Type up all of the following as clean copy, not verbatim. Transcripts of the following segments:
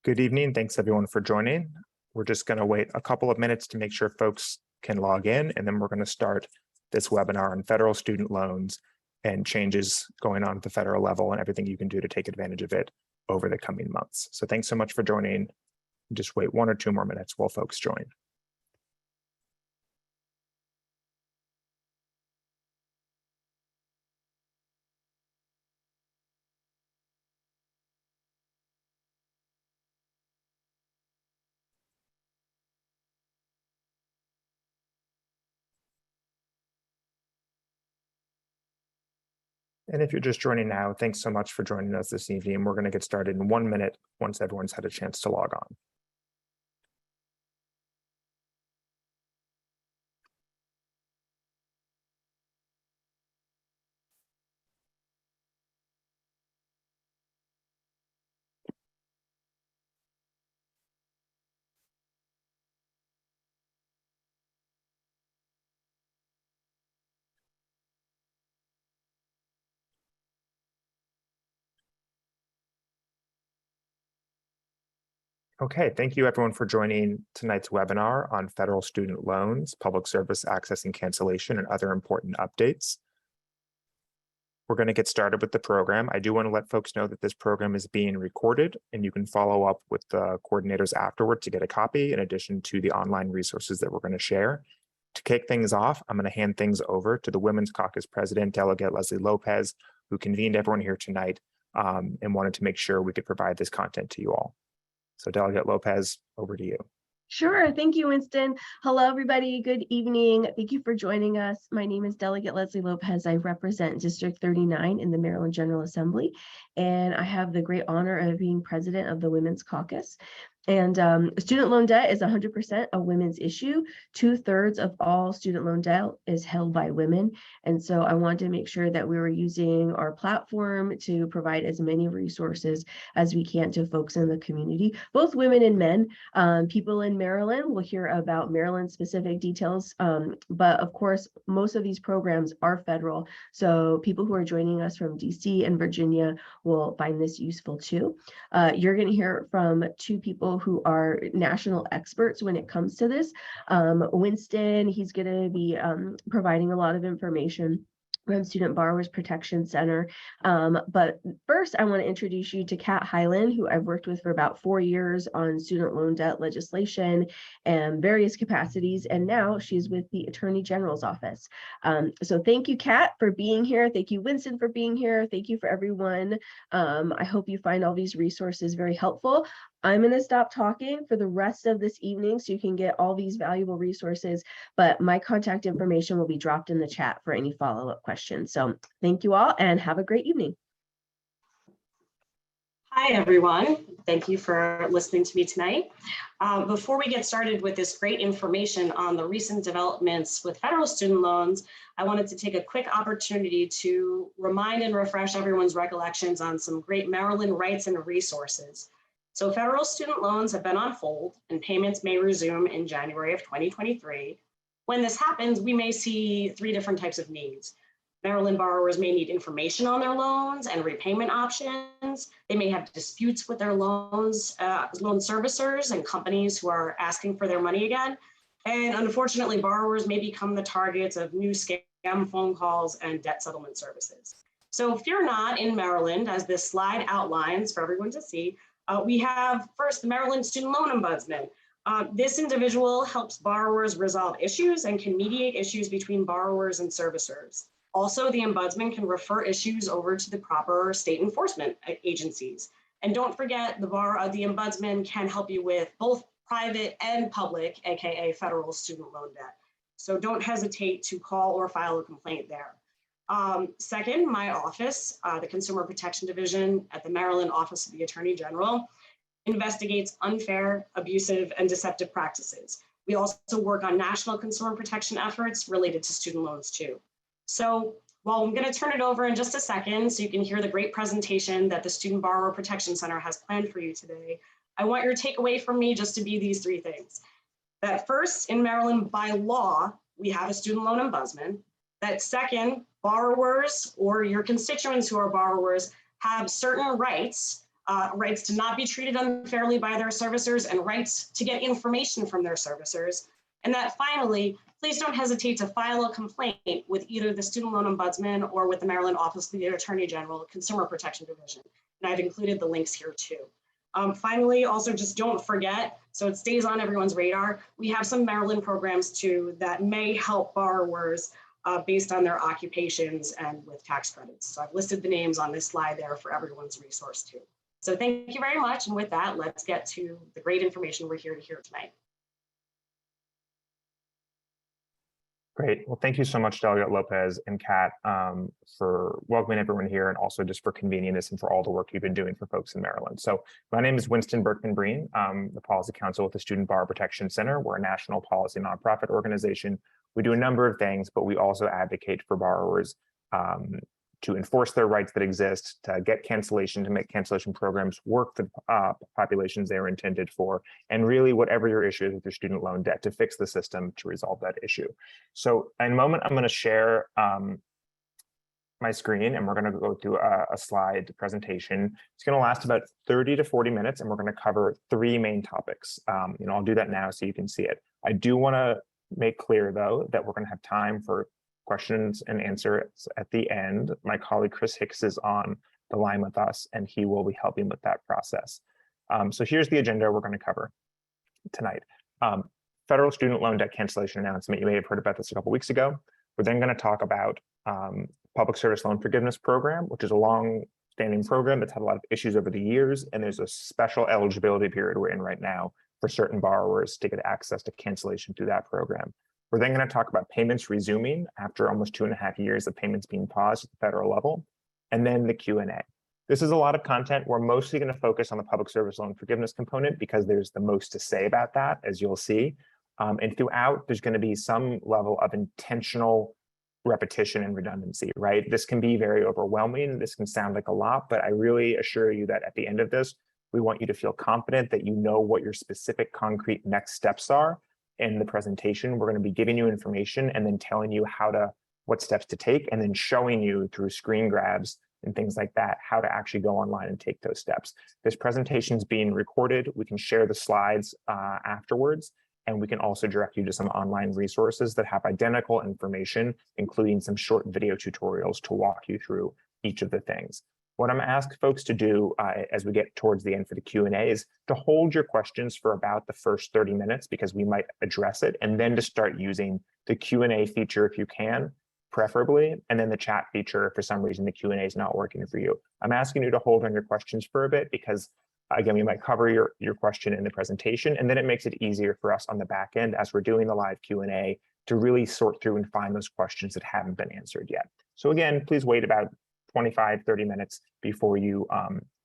Good evening. Thanks everyone for joining. We're just going to wait a couple of minutes to make sure folks can log in, and then we're going to start this webinar on federal student loans and changes going on at the federal level and everything you can do to take advantage of it over the coming months. So thanks so much for joining. Just wait 1 or 2 more minutes while folks join. And if you're just joining now, thanks so much for joining us this evening. We're going to get started in 1 minute once everyone's had a chance to log on. Okay, thank you everyone for joining tonight's webinar on federal student loans, public service access and cancellation, and other important updates. We're going to get started with the program. I do want to let folks know that this program is being recorded, and you can follow up with the coordinators afterward to get a copy, in addition to the online resources that we're going to share. To kick things off, I'm going to hand things over to the Women's Caucus President, Delegate Leslie Lopez, who convened everyone here tonight and wanted to make sure we could provide this content to you all. So Delegate Lopez, over to you. Sure. Thank you, Winston. Hello, everybody. Good evening. Thank you for joining us. My name is Delegate Leslie Lopez. I represent District 39 in the Maryland General Assembly, and I have the great honor of being president of the Women's Caucus. And student loan debt is 100% a women's issue. 2/3 of all student loan debt is held by women. And so I wanted to make sure that we were using our platform to provide as many resources as we can to folks in the community, both women and men. People in Maryland will hear about Maryland specific details, but of course, most of these programs are federal. So people who are joining us from DC and Virginia will find this useful too. You're going to hear from 2 people who are national experts when it comes to this. Winston, he's going to be providing a lot of information from Student Borrowers Protection Center. But first, I want to introduce you to Kat Hyland, who I've worked with for about 4 years on student loan debt legislation and various capacities. And now she's with the Attorney General's office. So thank you, Kat, for being here. Thank you, Winston, for being here. Thank you for everyone. I hope you find all these resources very helpful. I'm going to stop talking for the rest of this evening so you can get all these valuable resources, but my contact information will be dropped in the chat for any follow-up questions. So thank you all and have a great evening. Hi, everyone. Thank you for listening to me tonight. Before we get started with this great information on the recent developments with federal student loans, I wanted to take a quick opportunity to remind and refresh everyone's recollections on some great Maryland rights and resources. So federal student loans have been on hold and payments may resume in January of 2023. When this happens, we may see 3 different types of needs. Maryland borrowers may need information on their loans and repayment options. They may have disputes with their loan servicers and companies who are asking for their money again. And unfortunately, borrowers may become the targets of new scam phone calls and debt settlement services. So fear not, in Maryland, as this slide outlines for everyone to see, we have first the Maryland Student Loan Ombudsman. This individual helps borrowers resolve issues and can mediate issues between borrowers and servicers. Also, the ombudsman can refer issues over to the proper state enforcement agencies. And don't forget, the ombudsman can help you with both private and public, aka federal student loan debt. So don't hesitate to call or file a complaint there. Second, my office, the Consumer Protection Division at the Maryland Office of the Attorney General, investigates unfair, abusive, and deceptive practices. We also work on national consumer protection efforts related to student loans too. So while I'm going to turn it over in just a second so you can hear the great presentation that the Student Borrower Protection Center has planned for you today, I want your takeaway from me just to be these 3 things. That first, in Maryland, by law, we have a student loan ombudsman. That second, borrowers or your constituents who are borrowers have certain rights rights to not be treated unfairly by their servicers, and rights to get information from their servicers. And that finally, please don't hesitate to file a complaint with either the Student Loan Ombudsman or with the Maryland Office of the Attorney General Consumer Protection Division. And I've included the links here too. Finally, also just don't forget, so it stays on everyone's radar, we have some Maryland programs too that may help borrowers based on their occupations and with tax credits. So I've listed the names on this slide there for everyone's resource too. So thank you very much. And with that, let's get to the great information we're here to hear tonight. Great. Well, thank you so much, Delegate Lopez and Kat, for welcoming everyone here, and also just for convening this and for all the work you've been doing for folks in Maryland. So my name is Winston Berkman-Breen. I'm the Policy Counsel with the Student Borrower Protection Center. We're a national policy nonprofit organization. We do a number of things, but we also advocate for borrowers to enforce their rights that exist, to get cancellation, to make cancellation programs work for the populations they are intended for, and really whatever your issue is with your student loan debt, to fix the system to resolve that issue. So in a moment, I'm going to share my screen, and we're going to go through a slide presentation. It's going to last about 30 to 40 minutes, and we're going to cover 3 main topics. I'll do that now so you can see it. I do want to make clear, though, that we're going to have time for questions and answers at the end. My colleague Chris Hicks is on the line with us, and he will be helping with that process. So here's the agenda we're going to cover tonight. Federal student loan debt cancellation announcement. You may have heard about this a couple weeks ago. We're then going to talk about Public Service Loan Forgiveness Program, which is a long-standing program that's had a lot of issues over the years, and there's a special eligibility period we're in right now for certain borrowers to get access to cancellation through that program. We're then going to talk about payments resuming after almost 2.5 years of payments being paused at the federal level, and then the Q&A. This is a lot of content. We're mostly going to focus on the public service loan forgiveness component because there's the most to say about that, as you'll see. And throughout, there's going to be some level of intentional repetition and redundancy, right? This can be very overwhelming. This can sound like a lot, but I really assure you that at the end of this, we want you to feel confident that you know what your specific concrete next steps are. In the presentation, we're going to be giving you information and then telling you what steps to take, and then showing you through screen grabs and things like that, how to actually go online and take those steps. This presentation is being recorded. We can share the slides afterwards, and we can also direct you to some online resources that have identical information, including some short video tutorials to walk you through each of the things. What I'm asking folks to do as we get towards the end for the Q&A is to hold your questions for about the first 30 minutes, because we might address it, and then to start using the Q&A feature if you can, preferably, and then the chat feature if for some reason the Q&A is not working for you. I'm asking you to hold on your questions for a bit because, again, we might cover your question in the presentation, and then it makes it easier for us on the back end as we're doing the live Q&A to really sort through and find those questions that haven't been answered yet. So again, please wait about 25, 30 minutes before you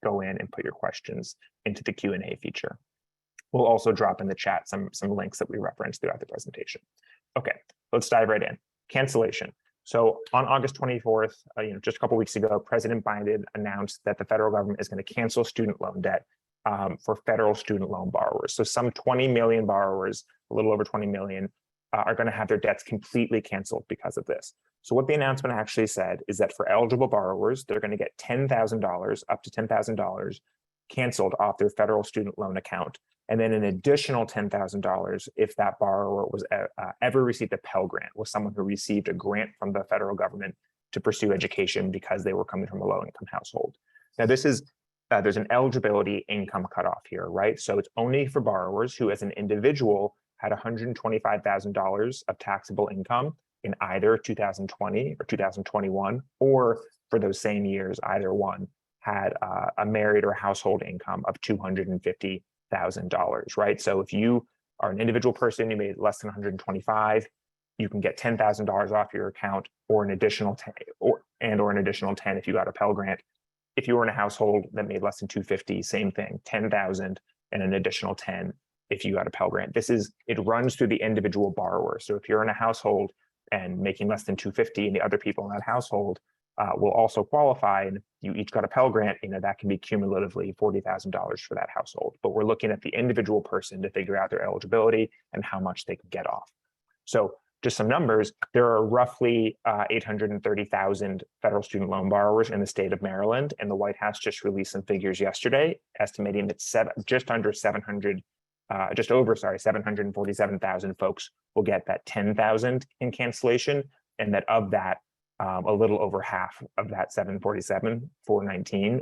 go in and put your questions into the Q&A feature. We'll also drop in the chat some links that we referenced throughout the presentation. Okay, let's dive right in. Cancellation. So on August 24th, just a couple weeks ago, President Biden announced that the federal government is going to cancel student loan debt for federal student loan borrowers. So some 20 million borrowers, a little over 20 million, are going to have their debts completely canceled because of this. So what the announcement actually said is that for eligible borrowers, they're going to get $10,000, up to $10,000 canceled off their federal student loan account, and then an additional $10,000 if that borrower was ever received a Pell Grant, was someone who received a grant from the federal government to pursue education because they were coming from a low-income household. Now, this is there's an eligibility income cutoff here, right? So it's only for borrowers who, as an individual, had $125,000 of taxable income in either 2020 or 2021, or for those same years, either one had a married or household income of $250,000, right? So if you are an individual person, you made less than 125, you can get $10,000 off your account, or an additional 10, or an additional 10 if you got a Pell Grant. If you were in a household that made less than 250, same thing, 10,000 and an additional 10 if you got a Pell Grant. It runs through the individual borrower. So if you're in a household and making less than 250, and the other people in that household will also qualify, and you each got a Pell Grant, that can be cumulatively $40,000 for that household. But we're looking at the individual person to figure out their eligibility and how much they can get off. So just some numbers, there are roughly 830,000 federal student loan borrowers in the state of Maryland, and the White House just released some figures yesterday, estimating that just over 747,000 folks will get that 10,000 in cancellation, and that of that, a little over half of that 747,419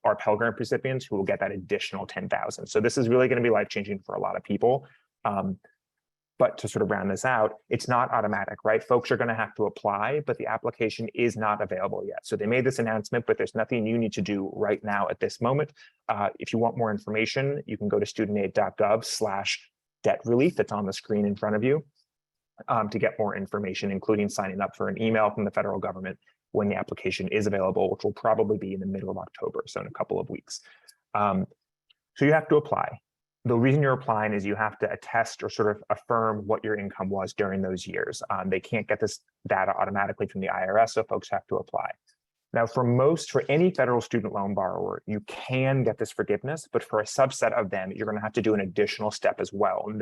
are Pell Grant recipients who will get that additional 10,000. So this is really going to be life-changing for a lot of people. But to sort of round this out, it's not automatic, right? Folks are going to have to apply, but the application is not available yet. So they made this announcement, but there's nothing you need to do right now at this moment. If you want more information, you can go to studentaid.gov/debt relief. That's on the screen in front of you to get more information, including signing up for an email from the federal government when the application is available, which will probably be in the middle of October, so in a couple of weeks. So you have to apply. The reason you're applying is you have to attest or sort of affirm what your income was during those years. They can't get this data automatically from the IRS, so folks have to apply. Now, for any federal student loan borrower, you can get this forgiveness, but for a subset of them, you're going to have to do an additional step as well. And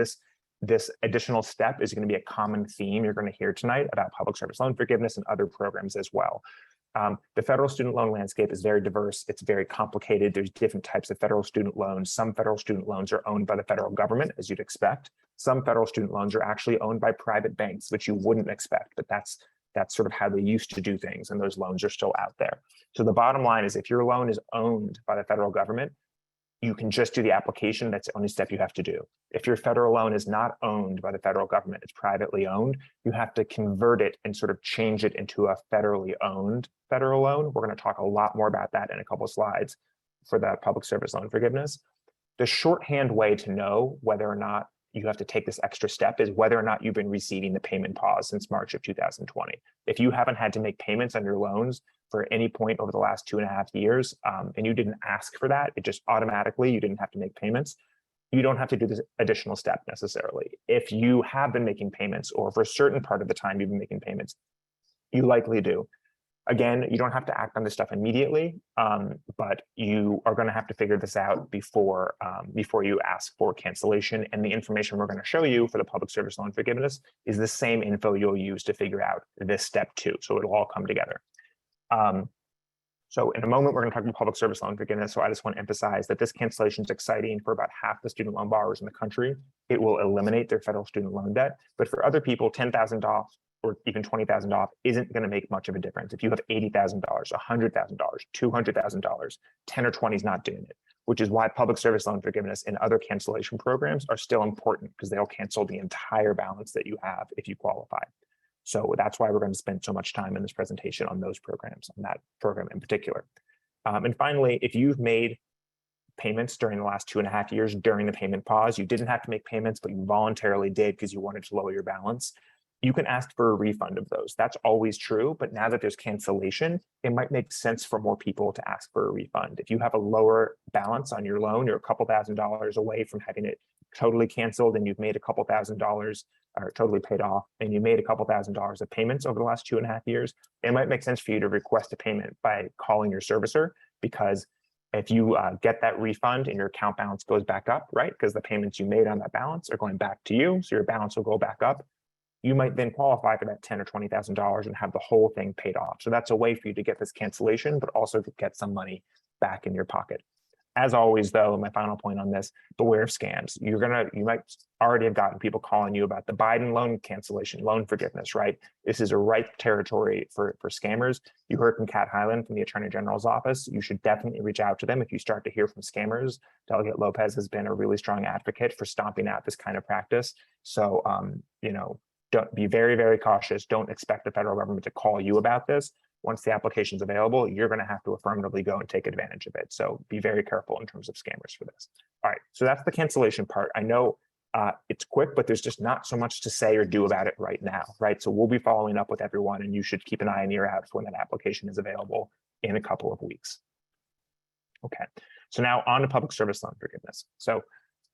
this additional step is going to be a common theme you're going to hear tonight about public service loan forgiveness and other programs as well. The federal student loan landscape is very diverse. It's very complicated. There's different types of federal student loans. Some federal student loans are owned by the federal government, as you'd expect. Some federal student loans are actually owned by private banks, which you wouldn't expect, but that's sort of how they used to do things, and those loans are still out there. So the bottom line is if your loan is owned by the federal government, you can just do the application. That's the only step you have to do. If your federal loan is not owned by the federal government, it's privately owned, you have to convert it and sort of change it into a federally owned federal loan. We're going to talk a lot more about that in a couple of slides for the public service loan forgiveness. The shorthand way to know whether or not you have to take this extra step is whether or not you've been receiving the payment pause since March of 2020. If you haven't had to make payments on your loans for any point over the last 2.5 years, and you didn't ask for that, it just automatically, you didn't have to make payments, you don't have to do this additional step necessarily. If you have been making payments, or for a certain part of the time you've been making payments, you likely do. Again, you don't have to act on this stuff immediately, but you are going to have to figure this out before you ask for cancellation. And the information we're going to show you for the public service loan forgiveness is the same info you'll use to figure out this step too. So it'll all come together. So in a moment, we're going to talk about public service loan forgiveness. So I just want to emphasize that this cancellation is exciting for about half the student loan borrowers in the country. It will eliminate their federal student loan debt. But for other people, $10,000 or even $20,000 off isn't going to make much of a difference. If you have $80,000, $100,000, $200,000, 10 or 20 is not doing it, which is why public service loan forgiveness and other cancellation programs are still important, because they'll cancel the entire balance that you have if you qualify. So that's why we're going to spend so much time in this presentation on those programs, on that program in particular. And finally, if you've made payments during the last 2.5 years during the payment pause, you didn't have to make payments, but you voluntarily did because you wanted to lower your balance, you can ask for a refund of those. That's always true, but now that there's cancellation, it might make sense for more people to ask for a refund. If you have a lower balance on your loan, you're a couple $1,000s away from having it totally canceled, and you've made a couple $1,000s or totally paid off, and you made a couple $1,000s of payments over the last 2.5 years, it might make sense for you to request a payment by calling your servicer, because if you get that refund and your account balance goes back up, right? Because the payments you made on that balance are going back to you, so your balance will go back up. You might then qualify for that $10,000 or $20,000 and have the whole thing paid off. So that's a way for you to get this cancellation, but also to get some money back in your pocket. As always, though, my final point on this, beware of scams. You might already have gotten people calling you about the Biden loan cancellation, loan forgiveness, right? This is a ripe territory for scammers. You heard from Kat Hyland from the Attorney General's office. You should definitely reach out to them if you start to hear from scammers. Delegate Lopez has been a really strong advocate for stomping out this kind of practice. So, don't be very, very cautious. Don't expect the federal government to call you about this. Once the application is available, you're going to have to affirmatively go and take advantage of it. So be very careful in terms of scammers for this. All right, so that's the cancellation part. I know it's quick, but there's just not so much to say or do about it right now, right? So we'll be following up with everyone, and you should keep an eye and ear out for when that application is available in a couple of weeks. Okay, so now on to public service loan forgiveness. So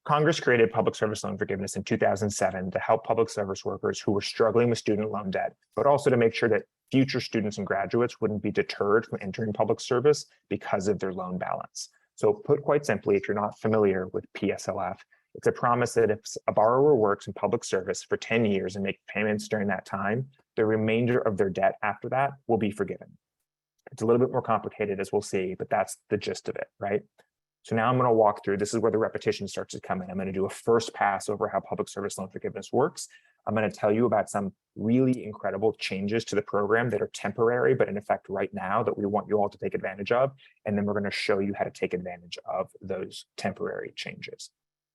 Congress created public service loan forgiveness in 2007 to help public service workers who were struggling with student loan debt, but also to make sure that future students and graduates wouldn't be deterred from entering public service because of their loan balance. So put quite simply, if you're not familiar with PSLF, It's a promise that if a borrower works in public service for 10 years and makes payments during that time, the remainder of their debt after that will be forgiven. It's a little bit more complicated, as we'll see, but that's the gist of it, right? So now I'm going to walk through, this is where the repetition starts to come in. I'm going to do a first pass over how public service loan forgiveness works. I'm going to tell you about some really incredible changes to the program that are temporary, but in effect right now that we want you all to take advantage of. And then we're going to show you how to take advantage of those temporary changes.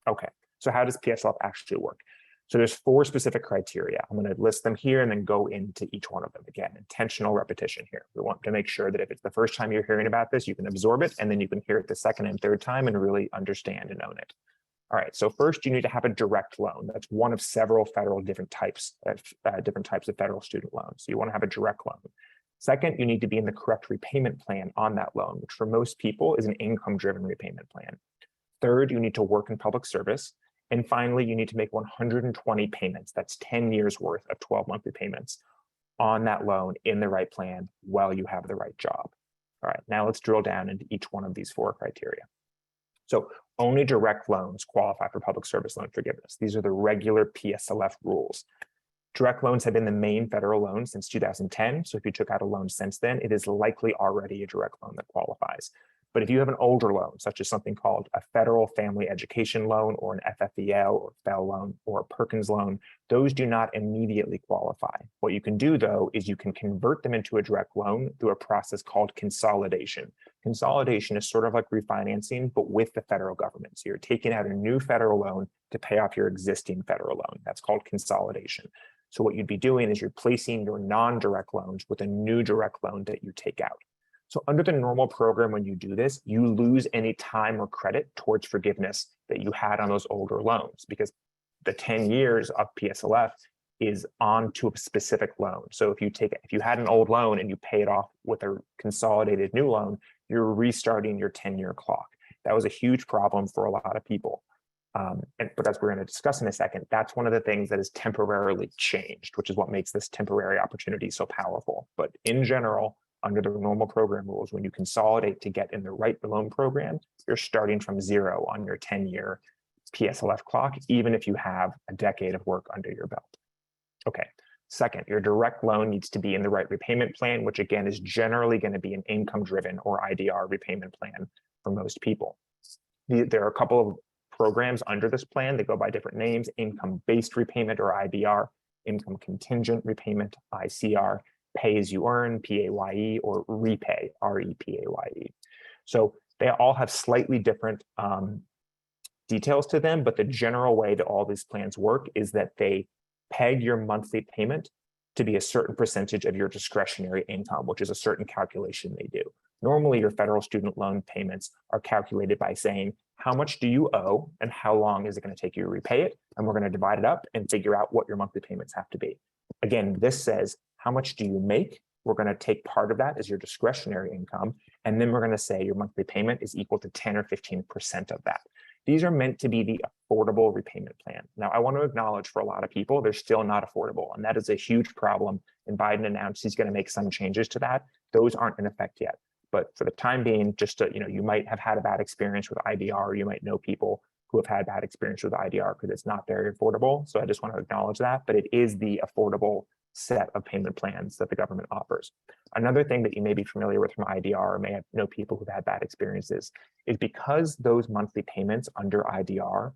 Okay, so how does PSLF actually work? So there's 4 specific criteria. I'm going to list them here and then go into each one of them. Again, intentional repetition here. We want to make sure that if it's the first time you're hearing about this, you can absorb it, and then you can hear it the second and third time and really understand and own it. All right, so first you need to have a direct loan. That's one of several federal different types of federal student loans. So you want to have a direct loan. Second, you need to be in the correct repayment plan on that loan, which for most people is an income-driven repayment plan. Third, you need to work in public service. And finally, you need to make 120 payments. That's 10 years worth of 12 monthly payments on that loan in the right plan while you have the right job. All right, now let's drill down into each one of these 4 criteria. So only direct loans qualify for public service loan forgiveness. These are the regular PSLF rules. Direct loans have been the main federal loan since 2010. So if you took out a loan since then, it is likely already a direct loan that qualifies. But if you have an older loan, such as something called a federal family education loan or an FFEL or FEL loan or a Perkins loan, those do not immediately qualify. What you can do, though, is you can convert them into a direct loan through a process called consolidation. Consolidation is sort of like refinancing, but with the federal government. So you're taking out a new federal loan to pay off your existing federal loan. That's called consolidation. So what you'd be doing is you're placing your non-direct loans with a new direct loan that you take out. So under the normal program, when you do this, you lose any time or credit towards forgiveness that you had on those older loans, because the 10 years of PSLF is on to a specific loan. So if you had an old loan and you pay it off with a consolidated new loan, you're restarting your 10-year clock. That was a huge problem for a lot of people. But as we're going to discuss in a second, that's one of the things that is temporarily changed, which is what makes this temporary opportunity so powerful. But in general, under the normal program rules, when you consolidate to get in the right loan program, you're starting from 0 on your 10-year PSLF clock, even if you have a decade of work under your belt. Okay, second, your direct loan needs to be in the right repayment plan, which again is generally going to be an income-driven or IDR repayment plan for most people. There are a couple of programs under this plan that go by different names: income-based repayment or IBR, income contingent repayment, ICR, pay as you earn, PAYE, or repay, REPAYE. So they all have slightly different details to them, but the general way that all these plans work is that they peg your monthly payment to be a certain percentage of your discretionary income, which is a certain calculation they do. Normally, your federal student loan payments are calculated by saying, how much do you owe and how long is it going to take you to repay it? And we're going to divide it up and figure out what your monthly payments have to be. Again, this says, how much do you make? We're going to take part of that as your discretionary income. And then we're going to say your monthly payment is equal to 10 or 15% of that. These are meant to be the affordable repayment plan. Now, I want to acknowledge for a lot of people, they're still not affordable. And that is a huge problem. And Biden announced he's going to make some changes to that. Those aren't in effect yet. But for the time being, just to, you might have had a bad experience with IDR. You might know people who have had bad experience with IDR because it's not very affordable. So I just want to acknowledge that. But it is the affordable set of payment plans that the government offers. Another thing that you may be familiar with from IDR, or may know people who've had bad experiences, is because those monthly payments under IDR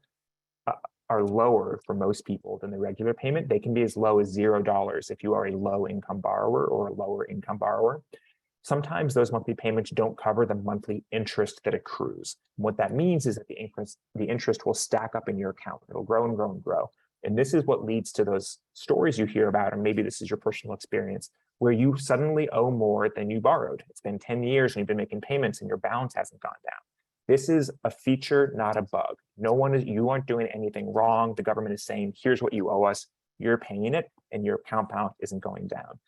are lower for most people than the regular payment. They can be as low as $0 if you are a low income borrower or a lower income borrower. Sometimes those monthly payments don't cover the monthly interest that accrues. What that means is that the interest will stack up in your account. It'll grow and grow and grow. And this is what leads to those stories you hear about, or maybe this is your personal experience, where you suddenly owe more than you borrowed. It's been 10 years and you've been making payments and your balance hasn't gone down. This is a feature, not a bug. You aren't doing anything wrong. The government is saying, here's what you owe us. You're paying it and your account balance isn't going down.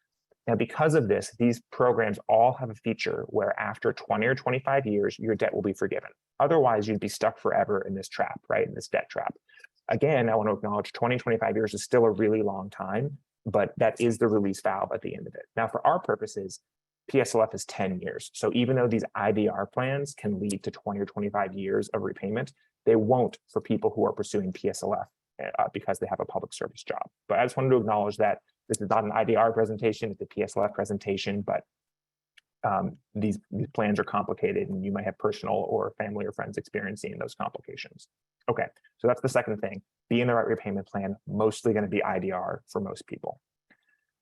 Now, because of this, these programs all have a feature where after 20 or 25 years, your debt will be forgiven. Otherwise, you'd be stuck forever in this trap, right? In this debt trap. Again, I want to acknowledge 20, 25 years is still a really long time, but that is the release valve at the end of it. Now, for our purposes, PSLF is 10 years. So even though these IDR plans can lead to 20 or 25 years of repayment, they won't for people who are pursuing PSLF because they have a public service job. But I just wanted to acknowledge that this is not an IDR presentation, it's a PSLF presentation, but these plans are complicated and you might have personal or family or friends experiencing those complications. Okay, so that's the second thing. Be in the right repayment plan, mostly going to be IDR for most people.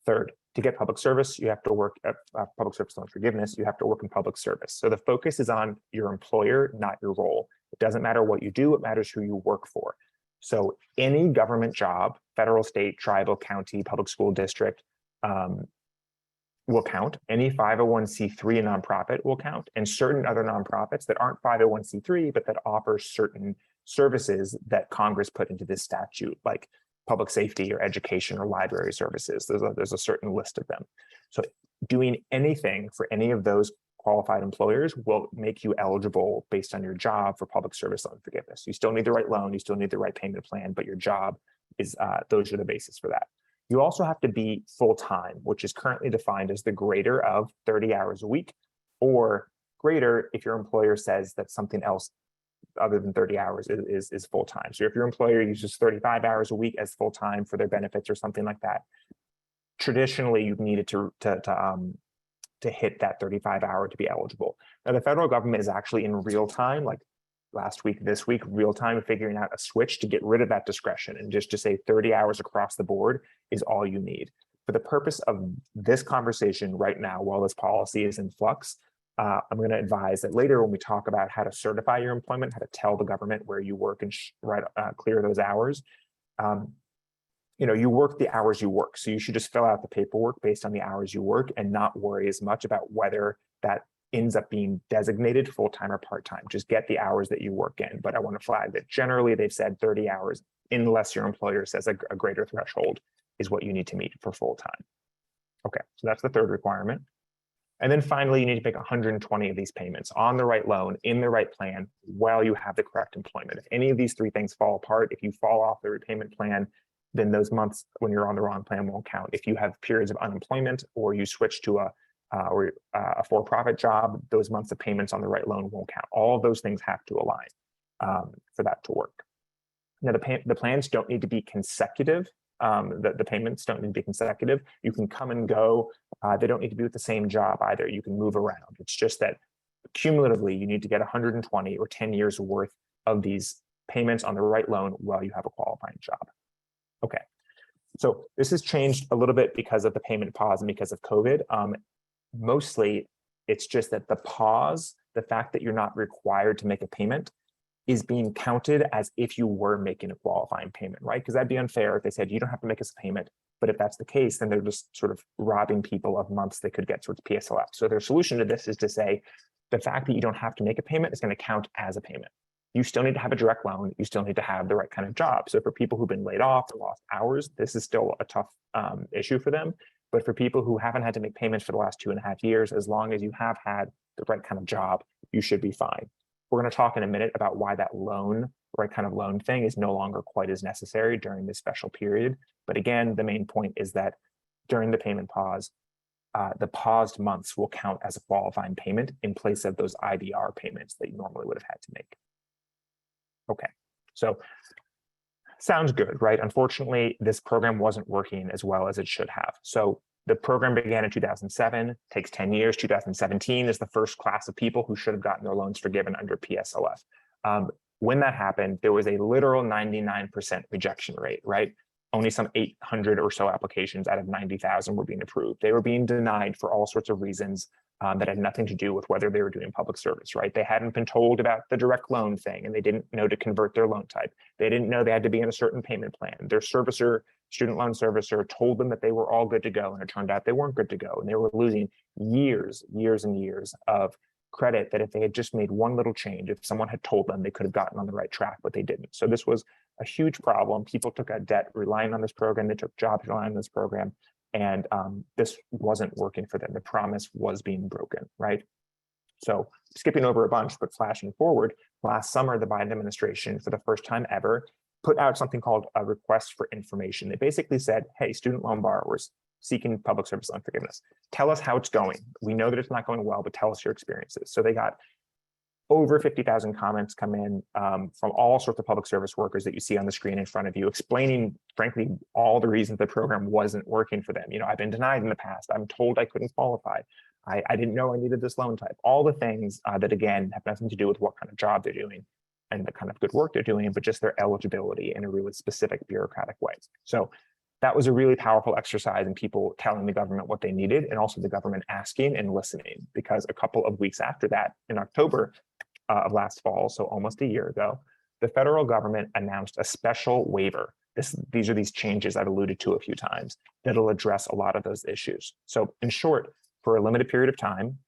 Third, to get public service, you have to work at public service loan forgiveness, you have to work in public service. So the focus is on your employer, not your role. It doesn't matter what you do, it matters who you work for. So any government job, federal, state, tribal, county, public school district, will count. Any 501c3 nonprofit will count, and certain other nonprofits that aren't 501c3, but that offer certain services that Congress put into this statute, like public safety or education or library services. There's a certain list of them. So doing anything for any of those qualified employers will make you eligible based on your job for public service loan forgiveness. You still need the right loan, you still need the right payment plan, but your job is, those are the basis for that. You also have to be full-time, which is currently defined as the greater of 30 hours a week, or greater if your employer says that something else other than 30 hours is full-time. So if your employer uses 35 hours a week as full-time for their benefits or something like that, traditionally you've needed to hit that 35 hour to be eligible. Now the federal government is actually in real time, like last week, this week, real time figuring out a switch to get rid of that discretion and just to say 30 hours across the board is all you need. For the purpose of this conversation right now, while this policy is in flux, I'm going to advise that later when we talk about how to certify your employment, how to tell the government where you work and clear those hours, you work the hours you work. So you should just fill out the paperwork based on the hours you work and not worry as much about whether that ends up being designated full-time or part-time. Just get the hours that you work in. But I want to flag that generally they've said 30 hours, unless your employer says a greater threshold is what you need to meet for full-time. Okay, so that's the third requirement. And then finally, you need to make 120 of these payments on the right loan, in the right plan, while you have the correct employment. If any of these three things fall apart, if you fall off the repayment plan, then those months when you're on the wrong plan won't count. If you have periods of unemployment or you switch to a for-profit job, those months of payments on the right loan won't count. All of those things have to align for that to work. Now, the plans don't need to be consecutive. The payments don't need to be consecutive. You can come and go. They don't need to be with the same job either. You can move around. It's just that cumulatively, you need to get 120 or 10 years worth of these payments on the right loan while you have a qualifying job. Okay, so this has changed a little bit because of the payment pause and because of COVID. Mostly, it's just that the pause, the fact that you're not required to make a payment, is being counted as if you were making a qualifying payment, right? Because that'd be unfair if they said you don't have to make us a payment. But if that's the case, then they're just sort of robbing people of months they could get towards PSLF. So their solution to this is to say the fact that you don't have to make a payment is going to count as a payment. You still need to have a direct loan. You still need to have the right kind of job. So for people who've been laid off or lost hours, this is still a tough issue for them. But for people who haven't had to make payments for the last 2.5 years, as long as you have had the right kind of job, you should be fine. We're going to talk in a minute about why that right kind of loan thing is no longer quite as necessary during this special period. But again, the main point is that during the payment pause, the paused months will count as a qualifying payment in place of those IDR payments that you normally would have had to make. Okay, so sounds good, right? Unfortunately, this program wasn't working as well as it should have. So the program began in 2007, takes 10 years. 2017 is the first class of people who should have gotten their loans forgiven under PSLF. When that happened, there was a literal 99% rejection rate, right? Only some 800 or so applications out of 90,000 were being approved. They were being denied for all sorts of reasons that had nothing to do with whether they were doing public service, right? They hadn't been told about the direct loan thing, and they didn't know to convert their loan type. They didn't know they had to be in a certain payment plan. Their servicer, student loan servicer, told them that they were all good to go, and it turned out they weren't good to go, and they were losing years and years of credit that if they had just made one little change, if someone had told them, they could have gotten on the right track, but they didn't. So this was a huge problem. People took out debt relying on this program. They took jobs relying on this program. And this wasn't working for them. The promise was being broken, right? So skipping over a bunch, but flashing forward, last summer, the Biden administration, for the first time ever, put out something called a request for information. They basically said, hey, student loan borrowers, seeking public service loan forgiveness. Tell us how it's going. We know that it's not going well, but tell us your experiences. So they got over 50,000 comments come in from all sorts of public service workers that you see on the screen in front of you, explaining, frankly, all the reasons the program wasn't working for them. You know, I've been denied in the past. I'm told I couldn't qualify. I didn't know I needed this loan type. All the things that, again, have nothing to do with what kind of job they're doing and the kind of good work they're doing, but just their eligibility in a really specific bureaucratic way. So that was a really powerful exercise in people telling the government what they needed, and also the government asking and listening, because a couple of weeks after that, in October of last fall, so almost a year ago, the federal government announced a special waiver. These are these changes I've alluded to a few times that'll address a lot of those issues. So in short, for a limited period of time,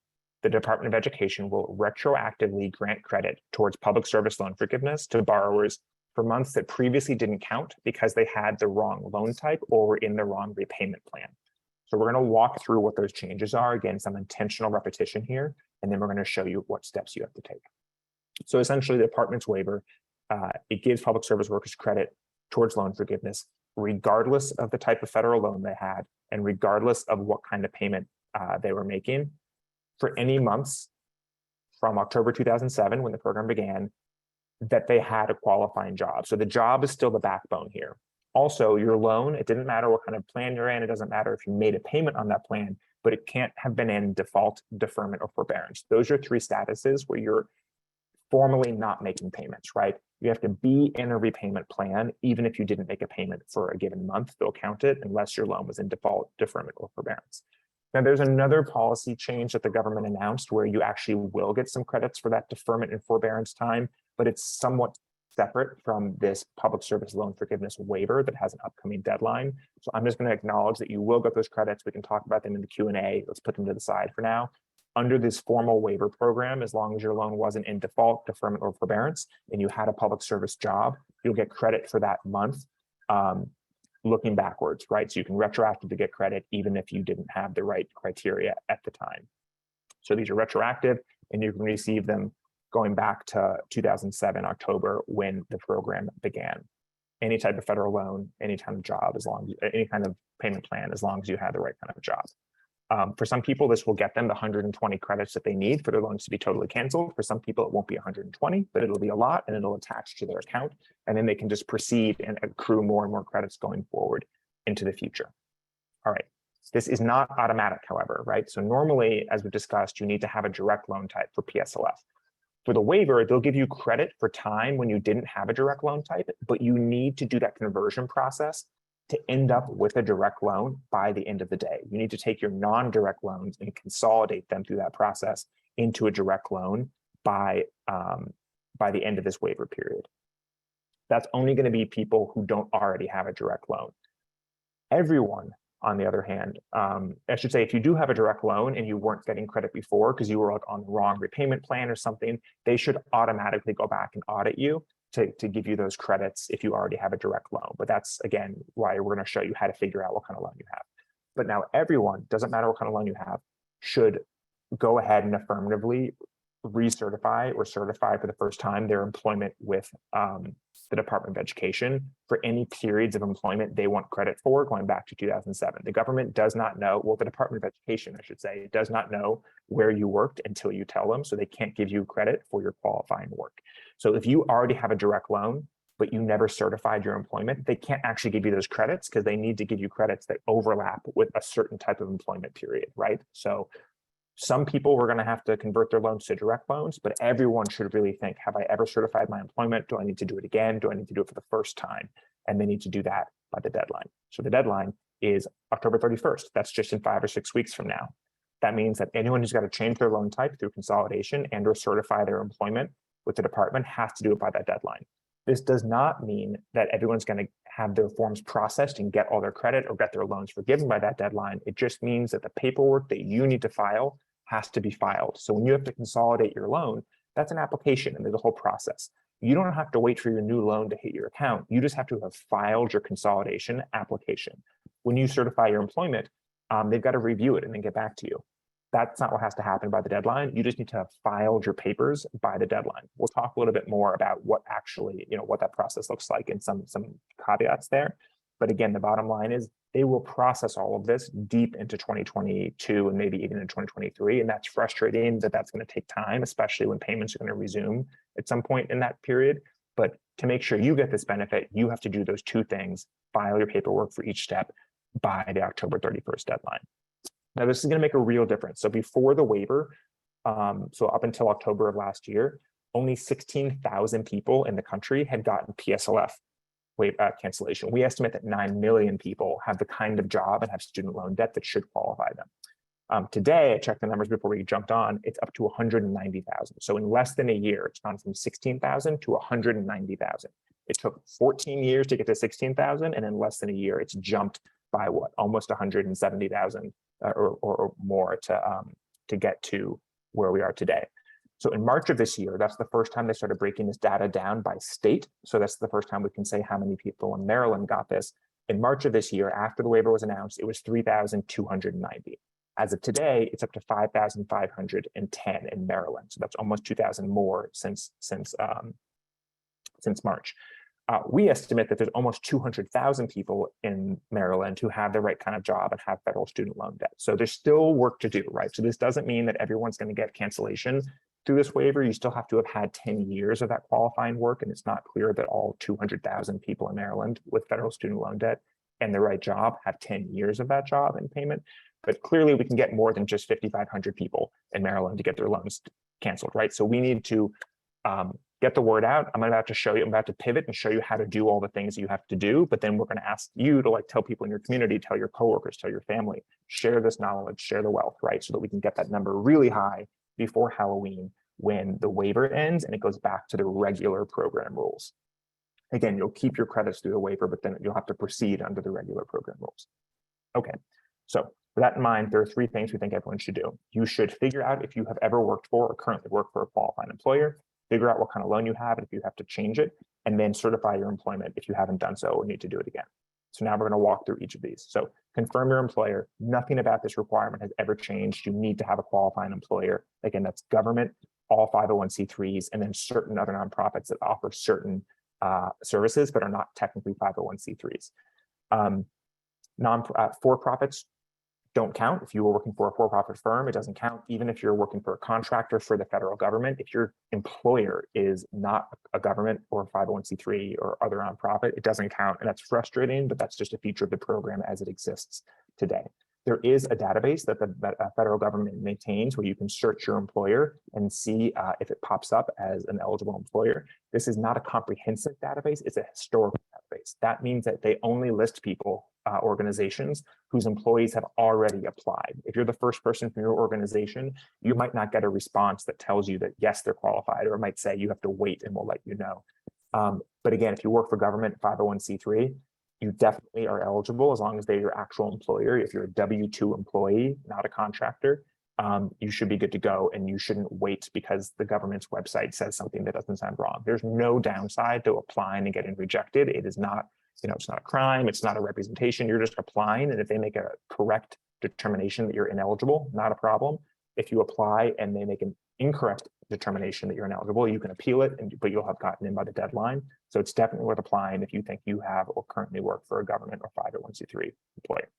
the Department of Education will retroactively grant credit towards public service loan forgiveness to borrowers for months that previously didn't count because they had the wrong loan type or were in the wrong repayment plan. So we're going to walk through what those changes are. Again, some intentional repetition here, and then we're going to show you what steps you have to take. So essentially, the department's waiver, it gives public service workers credit towards loan forgiveness, regardless of the type of federal loan they had, and regardless of what kind of payment they were making, for any months from October 2007, when the program began, that they had a qualifying job. So the job is still the backbone here. Also, your loan, it didn't matter what kind of plan you're in, it doesn't matter if you made a payment on that plan, but it can't have been in default, deferment, or forbearance. Those are three statuses where you're formally not making payments, right? You have to be in a repayment plan, even if you didn't make a payment for a given month, they'll count it unless your loan was in default, deferment, or forbearance. Now, there's another policy change that the government announced where you actually will get some credits for that deferment and forbearance time, but it's somewhat separate from this public service loan forgiveness waiver that has an upcoming deadline. So I'm just going to acknowledge that you will get those credits. We can talk about them in the Q&A. Let's put them to the side for now. Under this formal waiver program, as long as your loan wasn't in default, deferment, or forbearance, and you had a public service job, you'll get credit for that month looking backwards, right? So you can retroactively get credit even if you didn't have the right criteria at the time. So these are retroactive, and you can receive them going back to 2007, October, when the program began. Any type of federal loan, any kind of job, as long as any kind of payment plan, as long as you had the right kind of job. For some people, this will get them the 120 credits that they need for their loans to be totally canceled. For some people, it won't be 120, but it'll be a lot, and it'll attach to their account. And then they can just proceed and accrue more and more credits going forward into the future. All right. This is not automatic, however, right? So normally, as we discussed, you need to have a direct loan type for PSLF. For the waiver, they'll give you credit for time when you didn't have a direct loan type, but you need to do that conversion process to end up with a direct loan by the end of the day. You need to take your non-direct loans and consolidate them through that process into a direct loan by the end of this waiver period. That's only going to be people who don't already have a direct loan. Everyone, on the other hand, I should say, if you do have a direct loan and you weren't getting credit before because you were like on the wrong repayment plan or something, they should automatically go back and audit you to give you those credits if you already have a direct loan. But that's, again, why we're going to show you how to figure out what kind of loan you have. But now everyone, doesn't matter what kind of loan you have, should go ahead and affirmatively recertify or certify for the first time their employment with the Department of Education for any periods of employment they want credit for going back to 2007. The government does not know, well, the Department of Education, I should say, does not know where you worked until you tell them, so they can't give you credit for your qualifying work. So if you already have a direct loan, but you never certified your employment, they can't actually give you those credits because they need to give you credits that overlap with a certain type of employment period, right? So some people were going to have to convert their loans to direct loans, but everyone should really think, have I ever certified my employment? Do I need to do it again? Do I need to do it for the first time? And they need to do that by the deadline. So the deadline is October 31st. That's just in 5 or 6 weeks from now. That means that anyone who's got to change their loan type through consolidation and or certify their employment with the department has to do it by that deadline. This does not mean that everyone's going to have their forms processed and get all their credit or get their loans forgiven by that deadline. It just means that the paperwork that you need to file has to be filed. So when you have to consolidate your loan, that's an application and there's a whole process. You don't have to wait for your new loan to hit your account. You just have to have filed your consolidation application. When you certify your employment, they've got to review it and then get back to you. That's not what has to happen by the deadline. You just need to have filed your papers by the deadline. We'll talk a little bit more about what actually, what that process looks like and some caveats there. But again, the bottom line is They will process all of this deep into 2022 and maybe even in 2023. And that's frustrating that that's going to take time, especially when payments are going to resume at some point in that period. But to make sure you get this benefit, you have to do those two things, file your paperwork for each step by the October 31st deadline. Now, this is going to make a real difference. So before the waiver, so up until October of last year, only 16,000 people in the country had gotten PSLF cancellation. We estimate that 9 million people have the kind of job and have student loan debt that should qualify them. Today, I checked the numbers before we jumped on, it's up to 190,000. So in less than a year, it's gone from 16,000 to 190,000. It took 14 years to get to 16,000, and in less than a year, it's jumped by what, almost 170,000 or more to get to where we are today. So in March of this year, that's the first time they started breaking this data down by state. So that's the first time we can say how many people in Maryland got this. In March of this year, after the waiver was announced, it was 3,290. As of today, it's up to 5,510 in Maryland. So that's almost 2,000 more since March. We estimate that there's almost 200,000 people in Maryland who have the right kind of job and have federal student loan debt. So there's still work to do, right? So this doesn't mean that everyone's going to get cancellation through this waiver. You still have to have had 10 years of that qualifying work, and it's not clear that all 200,000 people in Maryland with federal student loan debt and the right job have 10 years of that job and payment. But clearly we can get more than just 5,500 people in Maryland to get their loans canceled, right? So we need to get the word out. I'm about to pivot and show you how to do all the things you have to do, but then we're going to ask you to tell people in your community, tell your coworkers, tell your family, share this knowledge, share the wealth, right? So that we can get that number really high before Halloween when the waiver ends and it goes back to the regular program rules. Again, you'll keep your credits through the waiver, but then you'll have to proceed under the regular program rules. Okay, so with that in mind, there are three things we think everyone should do. You should figure out if you have ever worked for or currently work for a qualifying employer, figure out what kind of loan you have and if you have to change it, and then certify your employment if you haven't done so or need to do it again. So now we're going to walk through each of these. So confirm your employer. Nothing about this requirement has ever changed. You need to have a qualifying employer. Again, that's government, all 501c3s, and then certain other nonprofits that offer certain services but are not technically 501c3s. For-profits don't count. If you were working for a for-profit firm, it doesn't count. Even if you're working for a contractor for the federal government, if your employer is not a government or a 501c3 or other nonprofit, it doesn't count. And that's frustrating, but that's just a feature of the program as it exists today. There is a database that the federal government maintains where you can search your employer and see if it pops up as an eligible employer. This is not a comprehensive database, it's a historical database. That means that they only list people, organizations whose employees have already applied. If you're the first person from your organization, you might not get a response that tells you that yes, they're qualified, or it might say you have to wait and we'll let you know. But again, if you work for government 501c3, you definitely are eligible as long as they're your actual employer. If you're a W-2 employee, not a contractor, you should be good to go, and you shouldn't wait because the government's website says something that doesn't sound wrong. There's no downside to applying and getting rejected. It is not, it's not a crime. It's not a representation. You're just applying, and if they make a correct determination that you're ineligible, not a problem. If you apply and they make an incorrect determination that you're ineligible, you can appeal it, but you'll have gotten in by the deadline. So it's definitely worth applying if you think you have or currently work for a government or 501c3 employer.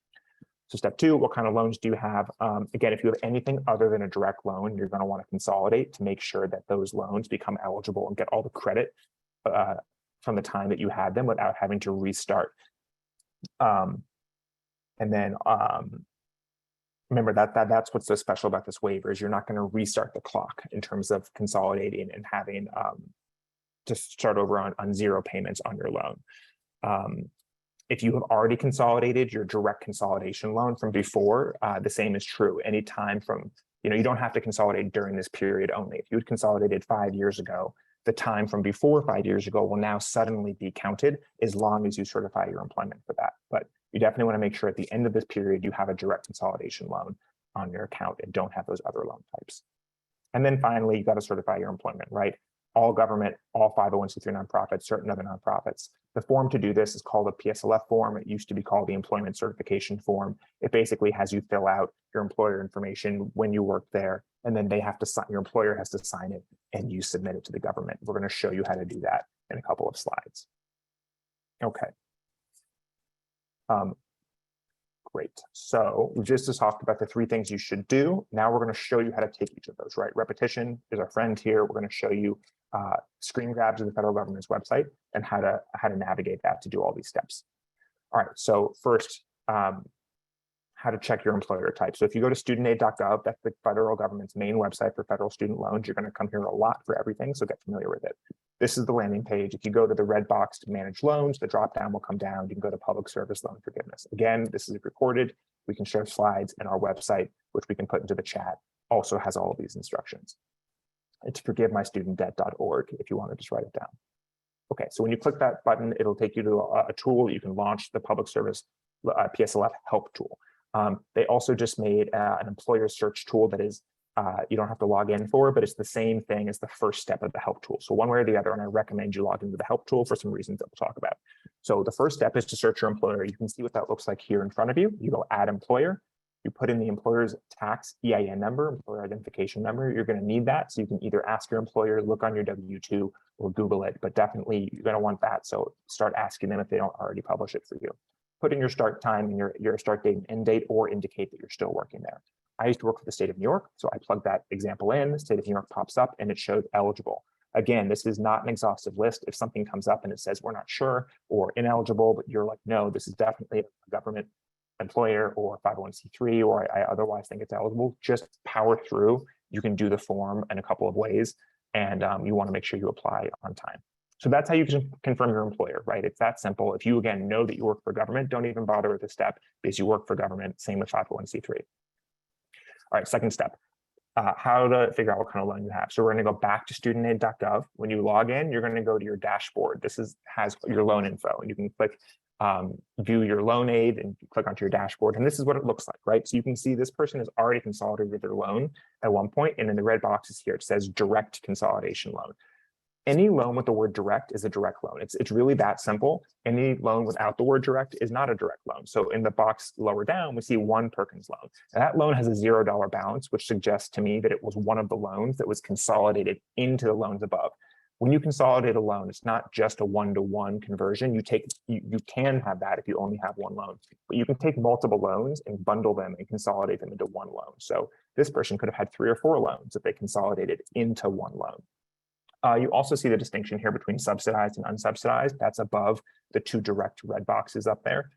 So step two, what kind of loans do you have? Again, if you have anything other than a direct loan, you're going to want to consolidate to make sure that those loans become eligible and get all the credit from the time that you had them without having to restart. Remember that's what's so special about this waiver is you're not going to restart the clock in terms of consolidating and having to start over on zero payments on your loan. If you have already consolidated your direct consolidation loan from before, the same is true. Anytime from, you don't have to consolidate during this period only. If you had consolidated 5 years ago, the time from before 5 years ago will now suddenly be counted as long as you certify your employment for that. But you definitely want to make sure at the end of this period, you have a direct consolidation loan on your account and don't have those other loan types. And then finally, you got to certify your employment, right? All government, all 501c3 nonprofits, certain other nonprofits. The form to do this is called a PSLF form. It used to be called the employment certification form. It basically has you fill out your employer information when you work there, and then they have to sign, your employer has to sign it, and you submit it to the government. We're going to show you how to do that in a couple of slides. Okay. Great. So we just talked about the 3 things you should do. Now we're going to show you how to take each of those, right? Repetition is our friend here. We're going to show you screen grabs of the federal government's website and how to navigate that to do all these steps. All right. So first, how to check your employer type. So if you go to studentaid.gov, that's the federal government's main website for federal student loans. You're going to come here a lot for everything, so get familiar with it. This is the landing page. If you go to the red box to manage loans, the drop down will come down. You can go to public service loan forgiveness. Again, this is recorded. We can share slides, and our website, which we can put into the chat, also has all of these instructions. It's forgivemystudentdebt.org if you want to just write it down. Okay, so when you click that button, it'll take you to a tool that you can launch the public service PSLF help tool. They also just made an employer search tool that is, you don't have to log in for, but it's the same thing as the first step of the help tool. So one way or the other, and I recommend you log into the help tool for some reasons that we'll talk about. So the first step is to search your employer. You can see what that looks like here in front of you. You go add employer. You put in the employer's tax EIN number, employer identification number. You're going to need that. So you can either ask your employer, look on your W-2, or Google it, but definitely you're going to want that. So start asking them if they don't already publish it for you. Put in your start time and your start date and end date, or indicate that you're still working there. I used to work for the state of New York, so I plugged that example in. The state of New York pops up and it showed eligible. Again, this is not an exhaustive list. If something comes up and it says we're not sure or ineligible, but you're like, no, this is definitely a government employer or 501c3, or I otherwise think it's eligible, just power through. You can do the form in a couple of ways, and you want to make sure you apply on time. So that's how you can confirm your employer, right? It's that simple. If you, again, know that you work for government, don't even bother with this step because you work for government. Same with 501c3. All right, second step, how to figure out what kind of loan you have. So we're going to go back to studentaid.gov. When you log in, you're going to go to your dashboard. This has your loan info, and you can click view your loan aid and click onto your dashboard. And this is what it looks like, right? So you can see this person has already consolidated their loan at one point, and in the red boxes here, it says direct consolidation loan. Any loan with the word direct is a direct loan. It's really that simple. Any loan without the word direct is not a direct loan. So in the box lower down, we see one Perkins loan. And that loan has a $0 balance, which suggests to me that it was one of the loans that was consolidated into the loans above. When you consolidate a loan, it's not just a one-to-one conversion. You can have that if you only have one loan, but you can take multiple loans and bundle them and consolidate them into one loan. So this person could have had 3 or 4 loans if they consolidated into one loan. You also see the distinction here between subsidized and unsubsidized. That's above the 2 direct red boxes up there.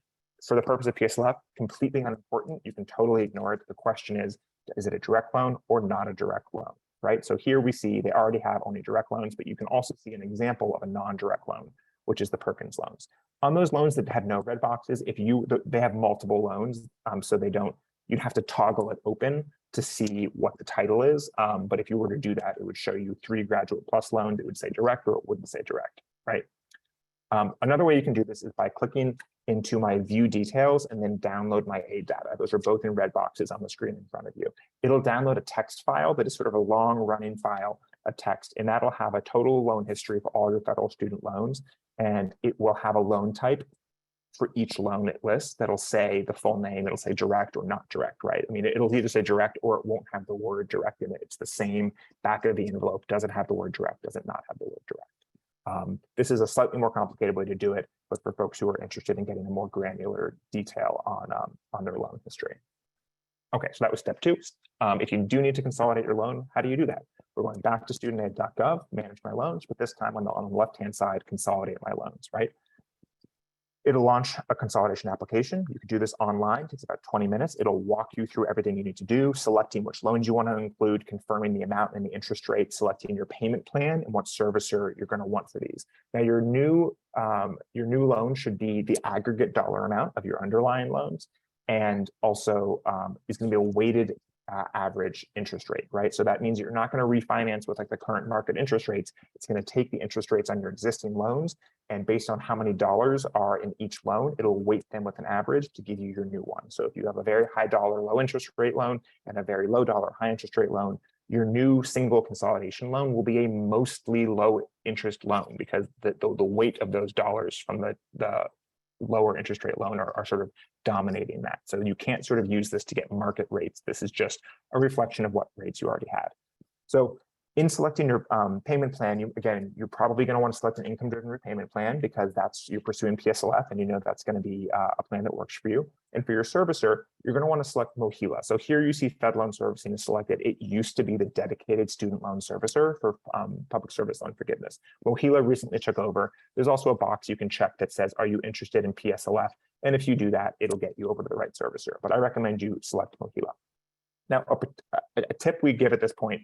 For the purpose of PSLF, completely unimportant. You can totally ignore it. The question is it a direct loan or not a direct loan, right? So here we see they already have only direct loans, but you can also see an example of a non-direct loan, which is the Perkins loans. On those loans that have no red boxes, they have multiple loans, so you'd have to toggle it open to see what the title is. But if you were to do that, it would show you 3 graduate plus loans. It would say direct, or it wouldn't say direct, right? Another way you can do this is by clicking into my view details and then download my aid data. Those are both in red boxes on the screen in front of you. It'll download a text file that is sort of a long running file of text, and that'll have a total loan history for all your federal student loans. And it will have a loan type for each loan it lists that'll say the full name. It'll say direct or not direct, right? I mean, it'll either say direct or it won't have the word direct in it. It's the same back of the envelope. Does it have the word direct? Does it not have the word direct? This is a slightly more complicated way to do it, but for folks who are interested in getting a more granular detail on their loan history. Okay, so that was step 2. If you do need to consolidate your loan, how do you do that? We're going back to studentaid.gov, manage my loans, but this time on the left-hand side, consolidate my loans, right? It'll launch a consolidation application. You can do this online. It takes about 20 minutes. It'll walk you through everything you need to do, selecting which loans you want to include, confirming the amount and the interest rate, selecting your payment plan and what servicer you're going to want for these. Now, your new loan should be the aggregate dollar amount of your underlying loans, and also is going to be a weighted average interest rate, right? So that means you're not going to refinance with like the current market interest rates. It's going to take the interest rates on your existing loans, and based on how many dollars are in each loan, it'll weight them with an average to give you your new one. So if you have a very high dollar low interest rate loan and a very low dollar high interest rate loan, your new single consolidation loan will be a mostly low interest loan, because the weight of those dollars from the lower interest rate loan are sort of dominating that. So you can't sort of use this to get market rates. This is just a reflection of what rates you already had. So In selecting your payment plan, you're probably going to want to select an income-driven repayment plan because you're pursuing PSLF and you know that's going to be a plan that works for you. And for your servicer, you're going to want to select MOHELA. So here you see Fed Loan Servicing is selected. It used to be the dedicated student loan servicer for public service loan forgiveness. MOHELA recently took over. There's also a box you can check that says, are you interested in PSLF? And if you do that, it'll get you over to the right servicer. But I recommend you select MOHELA. Now, a tip we give at this point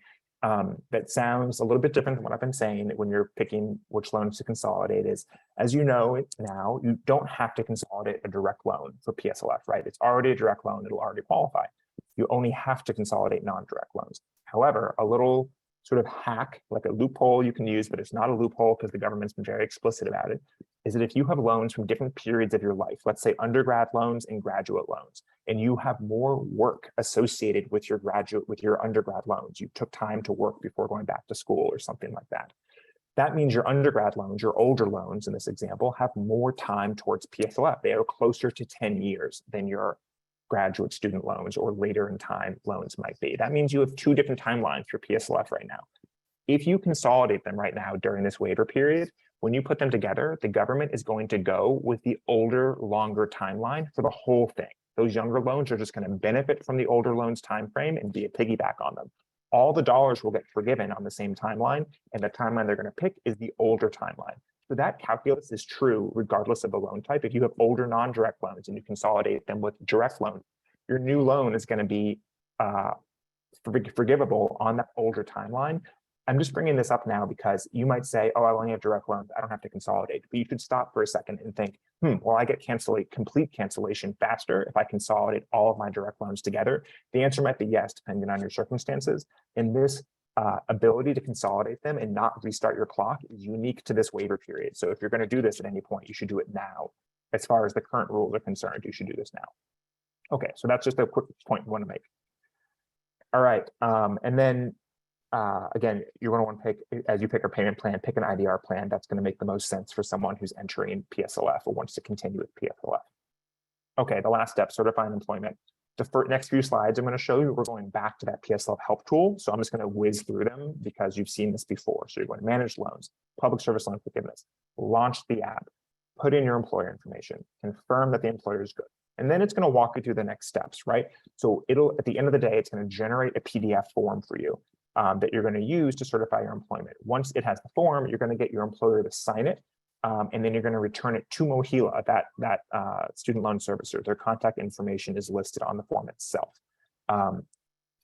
that sounds a little bit different than what I've been saying when you're picking which loans to consolidate is, as you know now, you don't have to consolidate a direct loan for PSLF, right? It's already a direct loan, it'll already qualify. You only have to consolidate non-direct loans. However, a little sort of hack, like a loophole you can use, but it's not a loophole because the government's been very explicit about it, is that if you have loans from different periods of your life, let's say undergrad loans and graduate loans, and you have more work associated with your undergrad loans, you took time to work before going back to school or something like that. That means your undergrad loans, your older loans in this example, have more time towards PSLF. They are closer to 10 years than your graduate student loans or later in time loans might be. That means you have two different timelines for PSLF right now. If you consolidate them right now during this waiver period, when you put them together, the government is going to go with the older, longer timeline for the whole thing. Those younger loans are just going to benefit from the older loans timeframe and be a piggyback on them. All the dollars will get forgiven on the same timeline, and the timeline they're going to pick is the older timeline. So that calculus is true regardless of the loan type. If you have older non-direct loans and you consolidate them with direct loans, your new loan is going to be forgivable on that older timeline. I'm just bringing this up now because you might say, oh, I only have direct loans, I don't have to consolidate. But you should stop for a second and think, well, I get complete cancellation faster if I consolidate all of my direct loans together. The answer might be yes, depending on your circumstances. And this ability to consolidate them and not restart your clock is unique to this waiver period. So if you're going to do this at any point, you should do it now. As far as the current rules are concerned, you should do this now. Okay, so that's just a quick point we want to make. All right, and then again, you're going to want to pick, as you pick a payment plan, pick an IDR plan that's going to make the most sense for someone who's entering PSLF or wants to continue with PSLF. Okay, the last step, certifying employment. The next few slides I'm going to show you, we're going back to that PSLF help tool. So I'm just going to whiz through them because you've seen this before. So you're going to manage loans, public service loan forgiveness, launch the app, put in your employer information, confirm that the employer is good. And then it's going to walk you through the next steps, right? So at the end of the day, it's going to generate a PDF form for you that you're going to use to certify your employment. Once it has the form, you're going to get your employer to sign it. And then you're going to return it to MOHELA, that student loan servicer. Their contact information is listed on the form itself. And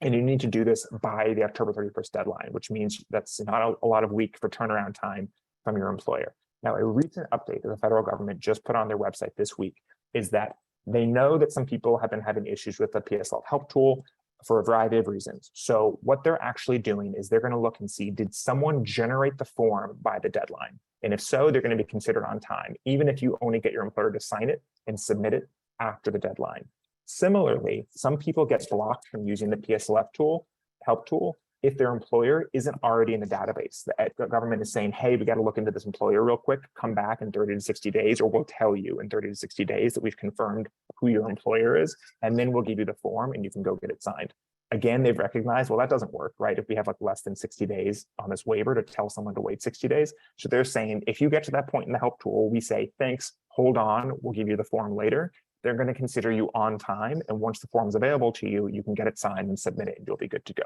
you need to do this by the October 31st deadline, which means that's not a lot of week for turnaround time from your employer. Now, a recent update that the federal government just put on their website this week is that they know that some people have been having issues with the PSLF help tool for a variety of reasons. So what they're actually doing is they're going to look and see, did someone generate the form by the deadline? And if so, they're going to be considered on time, even if you only get your employer to sign it and submit it after the deadline. Similarly, some people get blocked from using the PSLF tool, help tool, if their employer isn't already in the database. The government is saying, hey, we got to look into this employer real quick, come back in 30 to 60 days, or we'll tell you in 30 to 60 days that we've confirmed who your employer is, and then we'll give you the form and you can go get it signed. Again, they've recognized, well, that doesn't work, right? If we have like less than 60 days on this waiver to tell someone to wait 60 days. So they're saying, if you get to that point in the help tool, we say, thanks, hold on, we'll give you the form later. They're going to consider you on time. And once the form's available to you, you can get it signed and submit it and you'll be good to go.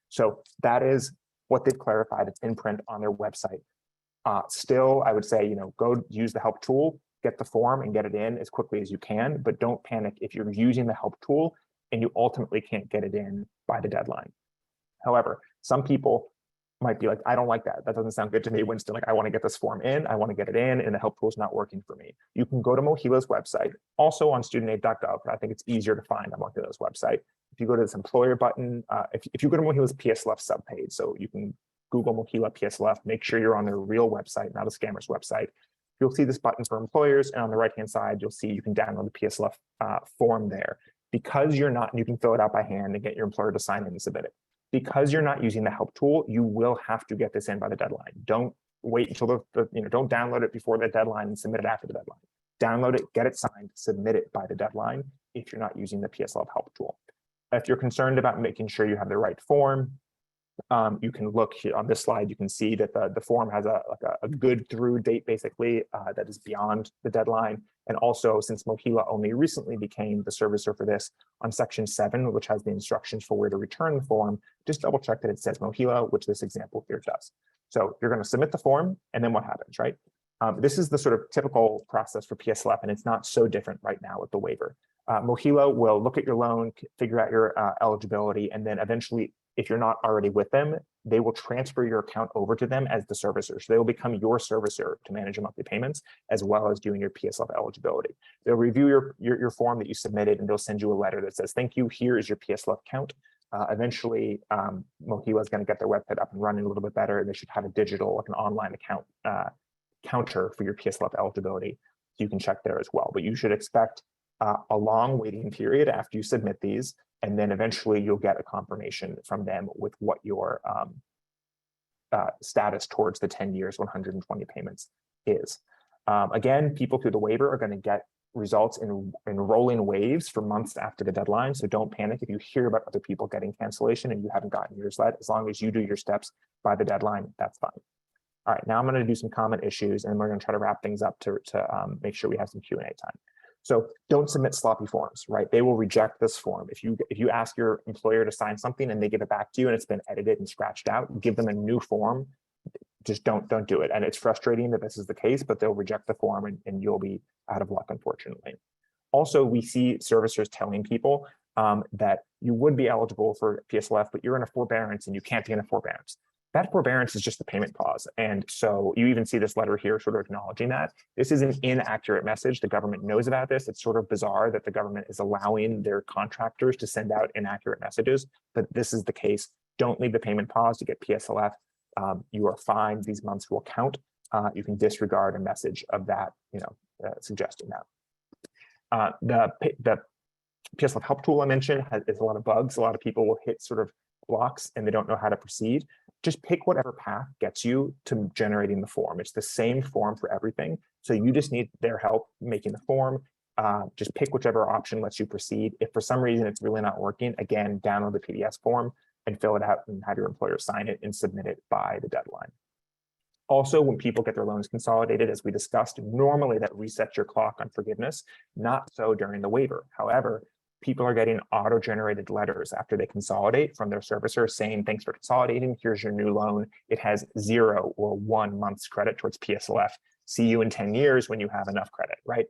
So that is what they've clarified. It's in print on their website. Still, I would say, go use the help tool, get the form and get it in as quickly as you can, but don't panic if you're using the help tool and you ultimately can't get it in by the deadline. However, some people might be like, I don't like that. That doesn't sound good to me, Winston. Like, I want to get this form in, I want to get it in, and the help tool is not working for me. You can go to MOHELA's website, also on studentaid.gov, but I think it's easier to find on MOHELA's website. If you go to this employer button, if you go to MOHELA's PSLF subpage, so you can Google MOHELA PSLF, make sure you're on their real website, not a scammer's website. You'll see this button for employers, and on the right-hand side, you'll see you can download the PSLF form there. Because you're not, and you can fill it out by hand and get your employer to sign it and submit it. Because you're not using the help tool, you will have to get this in by the deadline. Don't wait until don't download it before the deadline and submit it after the deadline. Download it, get it signed, submit it by the deadline if you're not using the PSLF help tool. If you're concerned about making sure you have the right form, You can look here on this slide, you can see that the form has a good through date, basically, that is beyond the deadline. And also, since Mohila only recently became the servicer for this, on section 7, which has the instructions for where to return the form, just double check that it says Mohila, which this example here does. So you're going to submit the form, and then what happens, right? This is the sort of typical process for PSLF, and it's not so different right now with the waiver. Mohila will look at your loan, figure out your eligibility, and then eventually, if you're not already with them, they will transfer your account over to them as the servicer. So they will become your servicer to manage your monthly payments, as well as doing your PSLF eligibility. They'll review your form that you submitted, and they'll send you a letter that says, thank you, here is your PSLF count. Eventually, Mohila is going to get their website up and running a little bit better. They should have a digital, like an online account counter for your PSLF eligibility. So you can check there as well. But you should expect a long waiting period after you submit these, and then eventually you'll get a confirmation from them with what your status towards the 10 years, 120 payments is. Again, people through the waiver are going to get results in rolling waves for months after the deadline. So don't panic if you hear about other people getting cancellation and you haven't gotten yours yet. As long as you do your steps by the deadline, that's fine. All right, now I'm going to do some common issues, and we're going to try to wrap things up to make sure we have some Q&A time. So don't submit sloppy forms, right? They will reject this form. If you ask your employer to sign something and they give it back to you and it's been edited and scratched out, give them a new form. Just don't do it. And it's frustrating that this is the case, but they'll reject the form and you'll be out of luck, unfortunately. Also, we see servicers telling people that you would be eligible for PSLF, but you're in a forbearance and you can't be in a forbearance. That forbearance is just the payment pause. And so you even see this letter here sort of acknowledging that. This is an inaccurate message. The government knows about this. It's sort of bizarre that the government is allowing their contractors to send out inaccurate messages, but this is the case. Don't leave the payment pause to get PSLF. You are fine. These months will count. You can disregard a message of that, suggesting that. The PSLF help tool I mentioned is a lot of bugs. A lot of people will hit sort of blocks and they don't know how to proceed. Just pick whatever path gets you to generating the form. It's the same form for everything. So you just need their help making the form. Just pick whichever option lets you proceed. If for some reason it's really not working, again, download the PDF form and fill it out and have your employer sign it and submit it by the deadline. Also, when people get their loans consolidated, as we discussed, normally that resets your clock on forgiveness, not so during the waiver. However, people are getting auto-generated letters after they consolidate from their servicer saying, thanks for consolidating, here's your new loan. It has 0 or 1 month's credit towards PSLF. See you in 10 years when you have enough credit, right?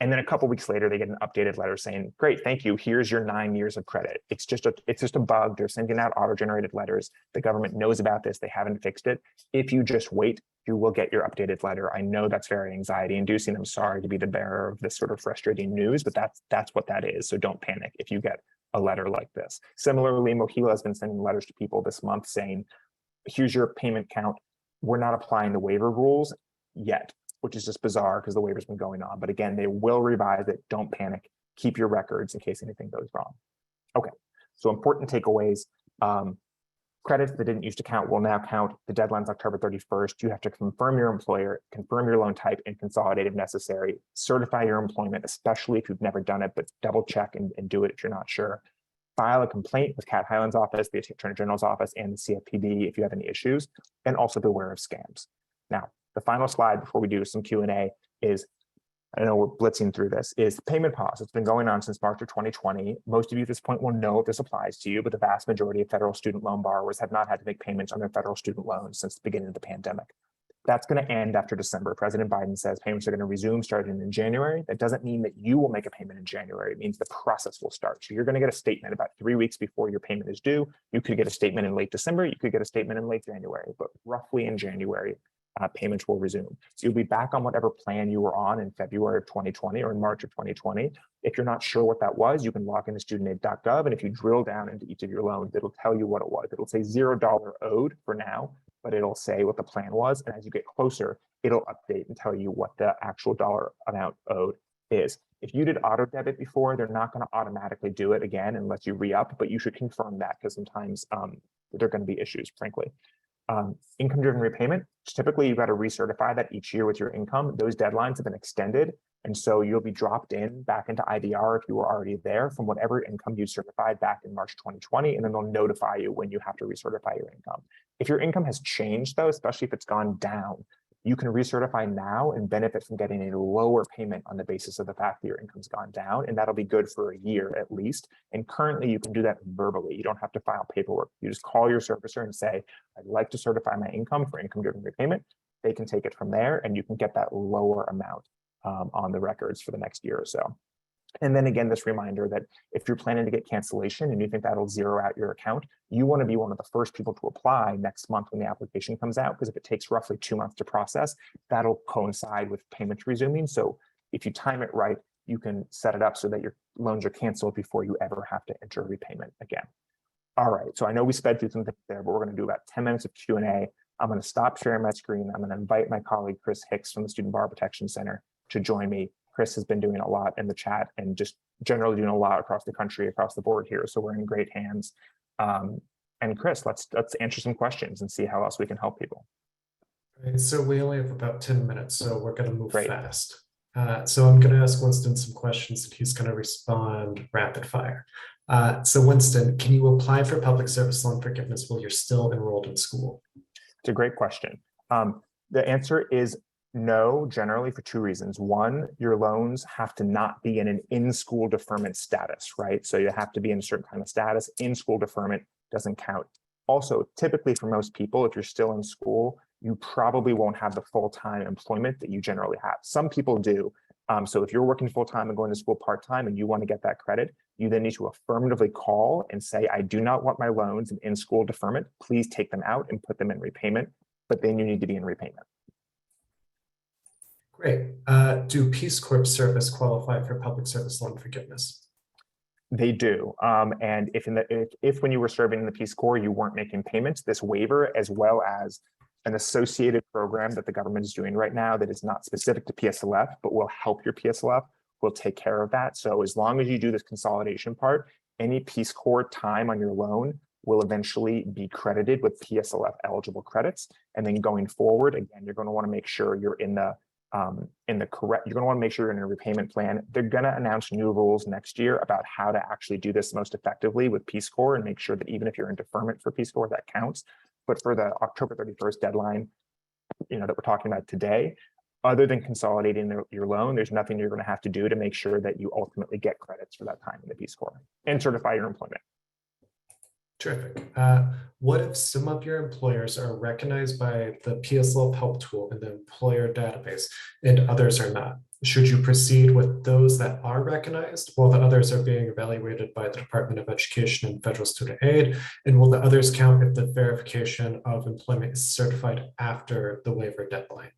And then a couple weeks later, they get an updated letter saying, great, thank you, here's your 9 years of credit. It's just a bug. They're sending out auto-generated letters. The government knows about this. They haven't fixed it. If you just wait, you will get your updated letter. I know that's very anxiety inducing. I'm sorry to be the bearer of this sort of frustrating news, but that's what that is. So don't panic if you get a letter like this. Similarly, Mohila has been sending letters to people this month saying, here's your payment count. We're not applying the waiver rules yet, which is just bizarre because the waiver's been going on. But again, they will revise it. Don't panic. Keep your records in case anything goes wrong. Okay, so important takeaways. Credits that didn't used to count will now count. The deadline's October 31st. You have to confirm your employer, confirm your loan type, and consolidate if necessary. Certify your employment, especially if you've never done it, but double check and do it if you're not sure. File a complaint with Kat Hyland's office, the Attorney General's office, and the CFPB if you have any issues, and also beware of scams. Now, the final slide before we do some Q&A is, I know we're blitzing through this, is payment pause. It's been going on since March of 2020. Most of you at this point will know if this applies to you, but the vast majority of federal student loan borrowers have not had to make payments on their federal student loans since the beginning of the pandemic. That's going to end after December. President Biden says payments are going to resume starting in January. That doesn't mean that you will make a payment in January. It means the process will start. So you're going to get a statement about 3 weeks before your payment is due. You could get a statement in late December. You could get a statement in late January, but roughly in January, payments will resume. So you'll be back on whatever plan you were on in February of 2020 or in March of 2020. If you're not sure what that was, you can log into studentaid.gov. And if you drill down into each of your loans, it'll tell you what it was. It'll say $0 owed for now, but it'll say what the plan was. And as you get closer, it'll update and tell you what the actual dollar amount owed is. If you did auto debit before, they're not going to automatically do it again unless you re-up, but you should confirm that because sometimes there are going to be issues, frankly. Income-driven repayment, typically you've got to recertify that each year with your income. Those deadlines have been extended. And so you'll be dropped in back into IDR if you were already there from whatever income you certified back in March 2020, and then they'll notify you when you have to recertify your income. If your income has changed though, especially if it's gone down, you can recertify now and benefit from getting a lower payment on the basis of the fact that your income's gone down, and that'll be good for a year at least. And currently you can do that verbally. You don't have to file paperwork. You just call your servicer and say, I'd like to certify my income for income-driven repayment. They can take it from there and you can get that lower amount on the records for the next year or so. And then again, this reminder that if you're planning to get cancellation and you think that'll zero out your account, you want to be one of the first people to apply next month when the application comes out, because if it takes roughly 2 months to process, that'll coincide with payments resuming. So if you time it right, you can set it up so that your loans are canceled before you ever have to enter repayment again. All right, so I know we sped through some things there, but we're going to do about 10 minutes of Q&A. I'm going to stop sharing my screen. I'm going to invite my colleague, Chris Hicks from the Student Borrower Protection Center to join me. Chris has been doing a lot in the chat and just generally doing a lot across the country, across the board here. So we're in great hands. And Chris, let's answer some questions and see how else we can help people. Right, so we only have about 10 minutes, so we're going to move Great. fast. So I'm going to ask Winston some questions and he's going to respond rapid fire. So Winston, can you apply for public service loan forgiveness while you're still enrolled in school? It's a great question. The answer is no, generally for 2 reasons. One, your loans have to not be in an in-school deferment status, right? So you have to be in a certain kind of status. In-school deferment doesn't count. Also, typically for most people, if you're still in school, you probably won't have the full-time employment that you generally have. Some people do. So if you're working full-time and going to school part-time and you want to get that credit, you then need to affirmatively call and say, I do not want my loans in school deferment. Please take them out and put them in repayment. But then you need to be in repayment. Great. Do Peace Corps service qualify for public service loan forgiveness? They do. And if when you were serving in the Peace Corps, you weren't making payments, this waiver, as well as an associated program that the government is doing right now that is not specific to PSLF, but will help your PSLF, will take care of that. So as long as you do this consolidation part, any Peace Corps time on your loan will eventually be credited with PSLF eligible credits. And then going forward, again, you're going to want to make sure you're in the correct, you're going to want to make sure you're in a repayment plan. They're going to announce new rules next year about how to actually do this most effectively with Peace Corps and make sure that even if you're in deferment for Peace Corps, that counts. But for the October 31st deadline, that we're talking about today, other than consolidating your loan, there's nothing you're going to have to do to make sure that you ultimately get credits for that time in the Peace Corps and certify your employment. Terrific. What if some of your employers are recognized by the PSLF help tool in the employer database and others are not? Should you proceed with those that are recognized while the others are being evaluated by the Department of Education and Federal Student Aid? And will the others count if the verification of employment is certified after the waiver deadline?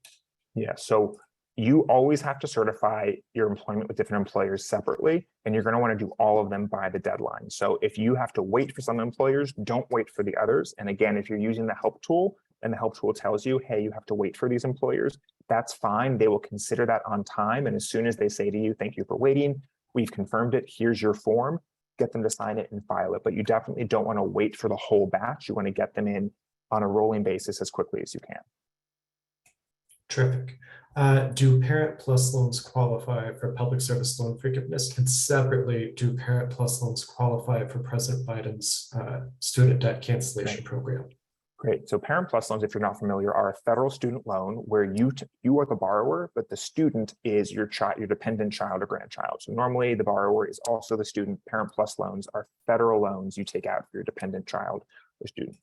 Yeah, so you always have to certify your employment with different employers separately, and you're going to want to do all of them by the deadline. So if you have to wait for some employers, don't wait for the others. And again, if you're using the help tool and the help tool tells you, hey, you have to wait for these employers, that's fine. They will consider that on time. And as soon as they say to you, thank you for waiting, we've confirmed it, here's your form, get them to sign it and file it. But you definitely don't want to wait for the whole batch. You want to get them in on a rolling basis as quickly as you can. Terrific. Do Parent Plus loans qualify for public service loan forgiveness? And separately, do Parent Plus loans qualify for President Biden's student debt cancellation program? Great. So Parent Plus loans, if you're not familiar, are a federal student loan where you are the borrower, but the student is your dependent child or grandchild. So normally the borrower is also the student. Parent Plus loans are federal loans you take out for your dependent child or student.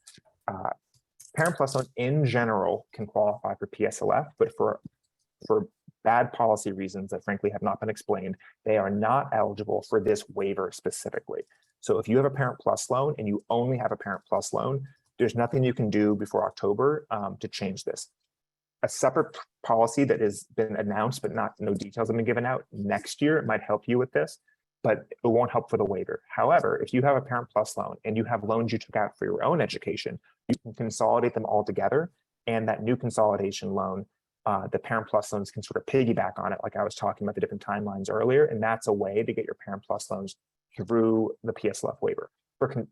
Parent Plus loans in general can qualify for PSLF, but for bad policy reasons that frankly have not been explained, they are not eligible for this waiver specifically. So if you have a Parent Plus loan and you only have a Parent Plus loan, there's nothing you can do before October to change this. A separate policy that has been announced, but no details have been given out next year, it might help you with this, but it won't help for the waiver. However, if you have a Parent Plus loan and you have loans you took out for your own education, you can consolidate them all together. And that new consolidation loan, the Parent Plus loans can sort of piggyback on it, like I was talking about the different timelines earlier. And that's a way to get your Parent Plus loans through the PSLF waiver.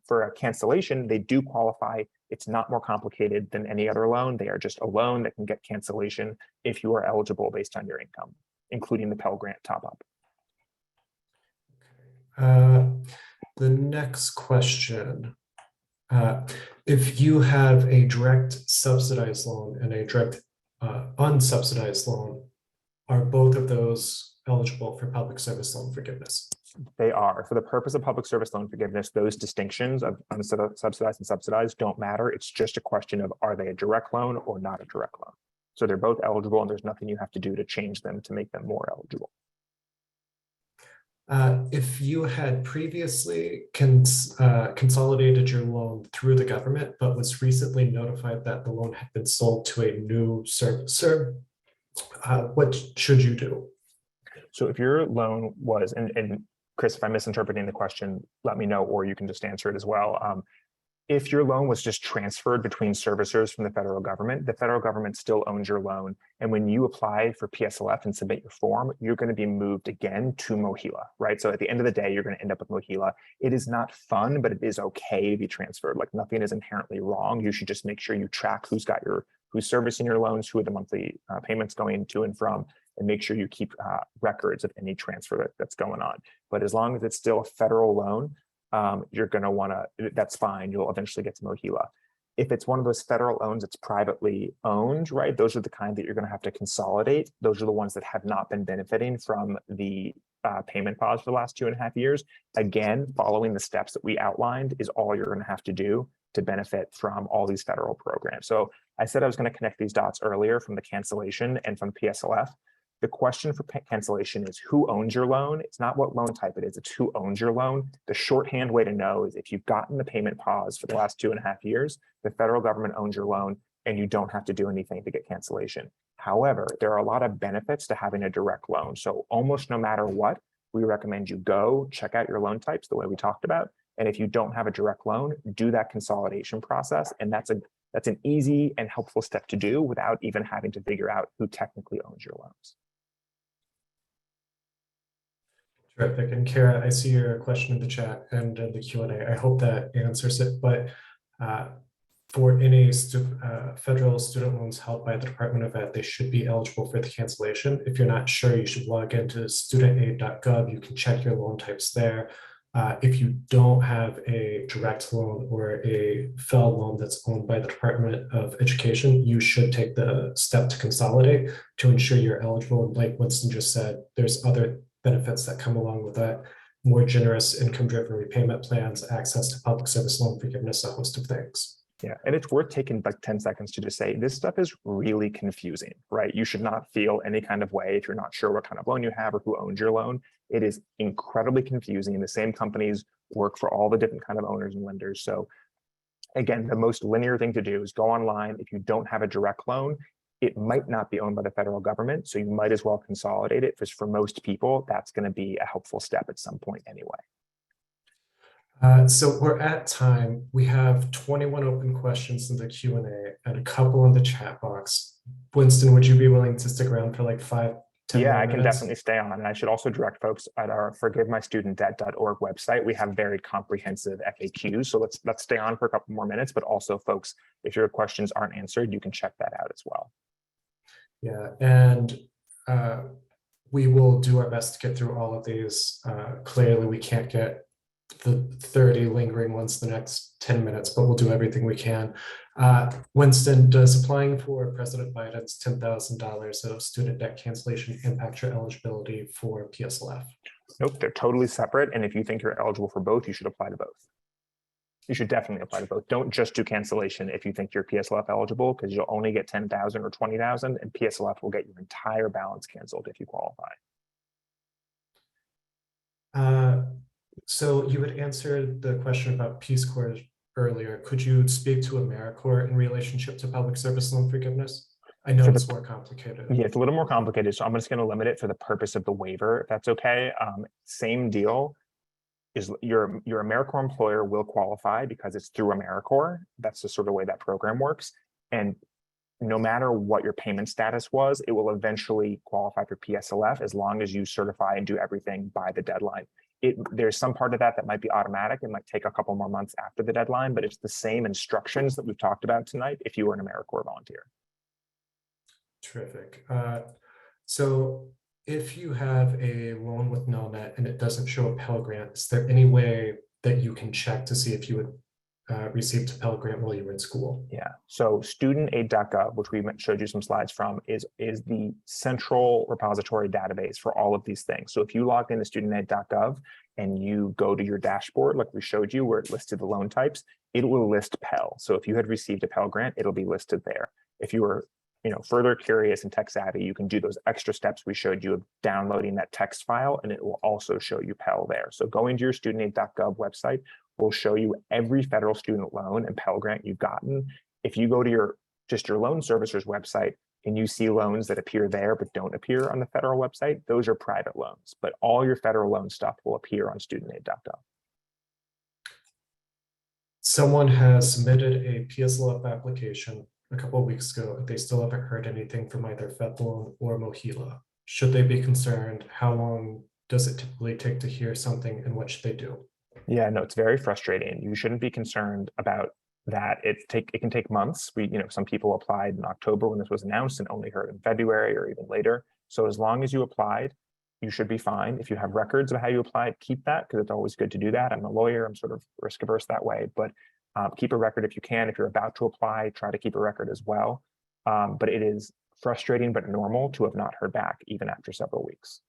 For a cancellation, they do qualify. It's not more complicated than any other loan. They are just a loan that can get cancellation if you are eligible based on your income. including the Pell Grant top-up. The next question, if you have a direct subsidized loan and a direct unsubsidized loan, are both of those eligible for public service loan forgiveness? They are. For the purpose of public service loan forgiveness, those distinctions of unsubsidized and subsidized don't matter. It's just a question of, are they a direct loan or not a direct loan? So they're both eligible, and there's nothing you have to do to change them to make them more eligible. If you had previously consolidated your loan through the government, but was recently notified that the loan had been sold to a new servicer, what should you do? So if your loan was, and Chris, if I'm misinterpreting the question, let me know, or you can just answer it as well. If your loan was just transferred between servicers from the federal government still owns your loan. And when you apply for PSLF and submit your form, you're going to be moved again to MOHELA, right? So at the end of the day, you're going to end up with MOHELA. It is not fun, but it is okay to be transferred. Like, nothing is inherently wrong. You should just make sure you track who's servicing your loans, who are the monthly payments going to and from, and make sure you keep records of any transfer that's going on. But as long as it's still a federal loan, you're going to want to, that's fine. You'll eventually get to MOHELA. If it's one of those federal loans that's privately owned, right, those are the kind that you're going to have to consolidate. Those are the ones that have not been benefiting from the payment pause for the last 2.5 years. Again, following the steps that we outlined is all you're going to have to do to benefit from all these federal programs. So I said I was going to connect these dots earlier from the cancellation and from PSLF. The question for cancellation is who owns your loan. It's not what loan type it is, it's who owns your loan. The shorthand way to know is if you've gotten the payment pause for the last 2.5 years, the federal government owns your loan and you don't have to do anything to get cancellation. However, there are a lot of benefits to having a direct loan. So almost no matter what, we recommend you go check out your loan types the way we talked about. And if you don't have a direct loan, do that consolidation process. And that's an easy and helpful step to do without even having to figure out who technically owns your loans. Terrific. And Kara, I see your question in the chat and in the Q&A. I hope that answers it. But for any federal student loans held by the Department of Ed, they should be eligible for the cancellation. If you're not sure, you should log into studentaid.gov. You can check your loan types there. If you don't have a direct loan or a FFEL loan that's owned by the Department of Education, you should take the step to consolidate to ensure you're eligible. And like Winston just said, there's other benefits that come along with that: more generous income-driven repayment plans, access to public service loan forgiveness, a host of things. Yeah, and it's worth taking like 10 seconds to just say, this stuff is really confusing, right? You should not feel any kind of way if you're not sure what kind of loan you have or who owns your loan. It is incredibly confusing. The same companies work for all the different kind of owners and lenders. So again, the most linear thing to do is go online. If you don't have a direct loan, it might not be owned by the federal government, so you might as well consolidate it, because for most people, that's going to be a helpful step at some point anyway. So we're at time. We have 21 open questions in the Q&A and a couple in the chat box. Winston, would you be willing to stick around for like 5-10 Yeah, I minutes? can definitely stay on. And I should also direct folks at our forgivemystudentdebt.org website. We have very comprehensive FAQs. So let's stay on for a couple more minutes, but also folks, if your questions aren't answered, you can check that out as well. Yeah, and we will do our best to get through all of these. Clearly, we can't get the 30 lingering ones the next 10 minutes, but we'll do everything we can. Winston, does applying for President Biden's $10,000 of student debt cancellation impact your eligibility for PSLF? Nope, they're totally separate. And if you think you're eligible for both, you should apply to both. You should definitely apply to both. Don't just do cancellation if you think you're PSLF eligible, because you'll only get 10,000 or 20,000, and PSLF will get your entire balance canceled if you qualify. So you had answered the question about Peace Corps earlier. Could you speak to AmeriCorps in relationship to public service loan forgiveness? I know it's more complicated. Yeah, it's a little more complicated. So I'm just going to limit it for the purpose of the waiver, if that's okay. Same deal. Is your AmeriCorps employer will qualify because it's through AmeriCorps. That's the sort of way that program works. And no matter what your payment status was, it will eventually qualify for PSLF as long as you certify and do everything by the deadline. There's some part of that might be automatic. It might take a couple more months after the deadline, but it's the same instructions that we've talked about tonight if you were an AmeriCorps volunteer. Terrific. So if you have a loan with no net and it doesn't show a Pell Grant, is there any way that you can check to see if you would received a Pell Grant while you were in school? Yeah, so studentaid.gov, which we showed you some slides from, is the central repository database for all of these things. So if you log into studentaid.gov and you go to your dashboard, like we showed you, where it listed the loan types, it will list Pell. So if you had received a Pell Grant, it'll be listed there. If you were further curious and tech savvy, you can do those extra steps we showed you of downloading that text file, and it will also show you Pell there. So going to your studentaid.gov website will show you every federal student loan and Pell Grant you've gotten. If you go to your loan servicer's website and you see loans that appear there but don't appear on the federal website, those are private loans. But all your federal loan stuff will appear on studentaid.gov. Someone has submitted a PSLF application a couple of weeks ago. They still haven't heard anything from either FedLoan or MOHELA. Should they be concerned? How long does it typically take to hear something, and what should they do? Yeah, no, it's very frustrating. You shouldn't be concerned about that. It can take months. Some people applied in October when this was announced and only heard in February or even later. So as long as you applied, you should be fine. If you have records of how you applied, keep that, because it's always good to do that. I'm a lawyer. I'm sort of risk averse that way, but keep a record if you can. If you're about to apply, try to keep a record as well. But it is frustrating but normal to have not heard back even after several weeks.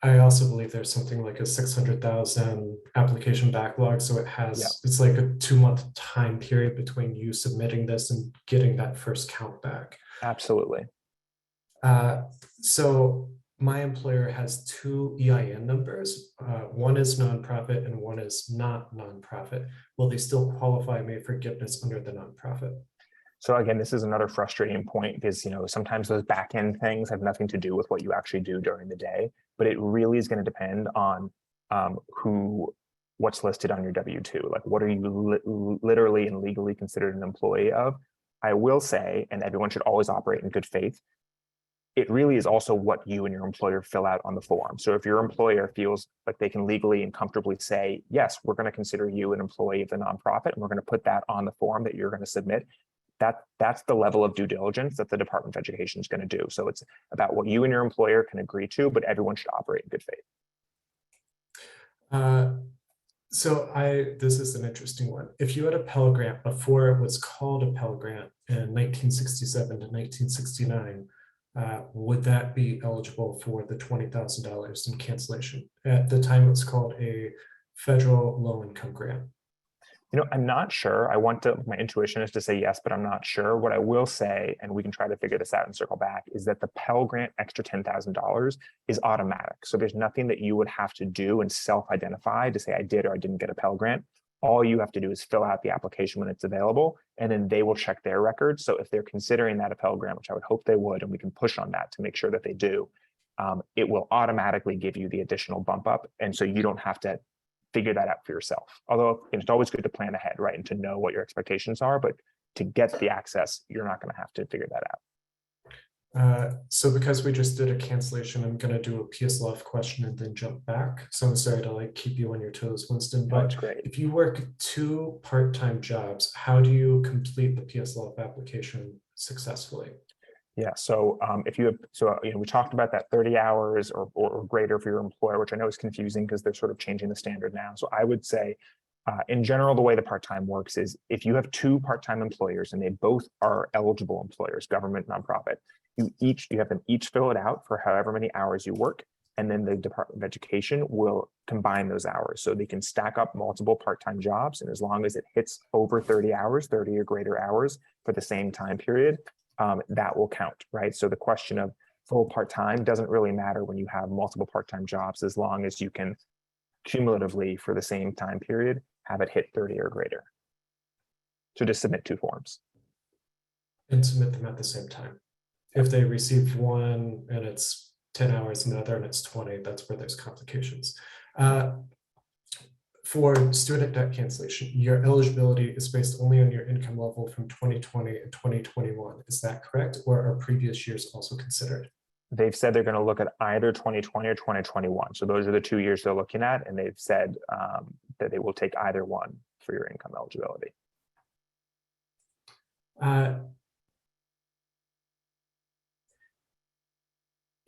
I also believe there's something like a 600,000 application backlog. So it's like a 2-month time period between you submitting this and getting that first count back. Absolutely. So my employer has 2 EIN numbers. One is nonprofit and one is not nonprofit. Will they still qualify me for forgiveness under the nonprofit? So again, this is another frustrating point because sometimes those back end things have nothing to do with what you actually do during the day, but it really is going to depend on what's listed on your W-2. Like, what are you literally and legally considered an employee of? I will say, and everyone should always operate in good faith, it really is also what you and your employer fill out on the form. So if your employer feels like they can legally and comfortably say, yes, we're going to consider you an employee of the nonprofit, and we're going to put that on the form that you're going to submit, that's the level of due diligence that the Department of Education is going to do. So it's about what you and your employer can agree to, but everyone should operate in good faith. This is an interesting one. If you had a Pell Grant before it was called a Pell Grant in 1967 to 1969, would that be eligible for the $20,000 in cancellation? At the time, it was called a federal low-income grant. I'm not sure. My intuition is to say yes, but I'm not sure. What I will say, and we can try to figure this out and circle back, is that the Pell Grant extra $10,000 is automatic. So there's nothing that you would have to do and self-identify to say I did or I didn't get a Pell Grant. All you have to do is fill out the application when it's available, and then they will check their records. So if they're considering that a Pell Grant, which I would hope they would, and we can push on that to make sure that they do, it will automatically give you the additional bump up. And so you don't have to figure that out for yourself. Although it's always good to plan ahead, right? And to know what your expectations are, but to get the access, you're not going to have to figure that out. So because we just did a cancellation, I'm going to do a PSLF question and then jump back. So I'm sorry to keep you on your toes, Winston, but That's great. If you work 2 part-time jobs, how do you complete the PSLF application successfully? Yeah, so if you have, we talked about that 30 hours or greater for your employer, which I know is confusing because they're sort of changing the standard now. So I would say, in general, the way the part-time works is if you have 2 part-time employers and they both are eligible employers, government, nonprofit, you have them each fill it out for however many hours you work, and then the Department of Education will combine those hours. So they can stack up multiple part-time jobs, and as long as it hits over 30 hours, 30 or greater hours for the same time period, that will count, right? So the question of full part-time doesn't really matter when you have multiple part-time jobs, as long as you can cumulatively for the same time period have it hit 30 or greater. So just submit 2 forms. And submit them at the same time. If they receive one and it's 10 hours and the other and it's 20, that's where there's complications. For student debt cancellation, your eligibility is based only on your income level from 2020 and 2021. Is that correct? Or are previous years also considered? They've said they're going to look at either 2020 or 2021. So those are the 2 years they're looking at. And they've said that they will take either one for your income eligibility.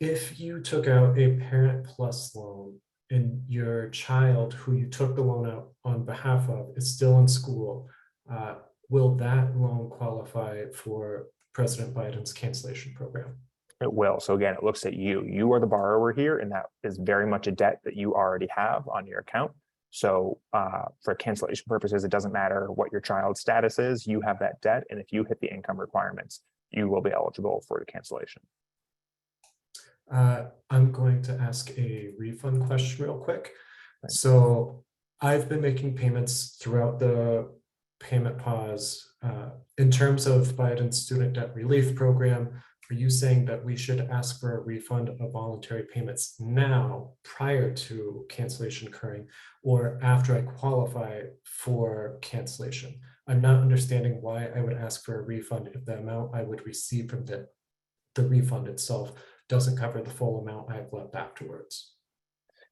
if you took out a Parent Plus loan and your child who you took the loan out on behalf of is still in school, will that loan qualify for President Biden's cancellation program? It will. So again, it looks at you. You are the borrower here, and that is very much a debt that you already have on your account. So for cancellation purposes, it doesn't matter what your child's status is, you have that debt. And if you hit the income requirements, you will be eligible for the cancellation. I'm going to ask a refund question real quick. Right. So I've been making payments throughout the payment pause. In terms of Biden's student debt relief program, are you saying that we should ask for a refund of voluntary payments now prior to cancellation occurring, or after I qualify for cancellation? I'm not understanding why I would ask for a refund if the amount I would receive from the refund itself doesn't cover the full amount I've left afterwards.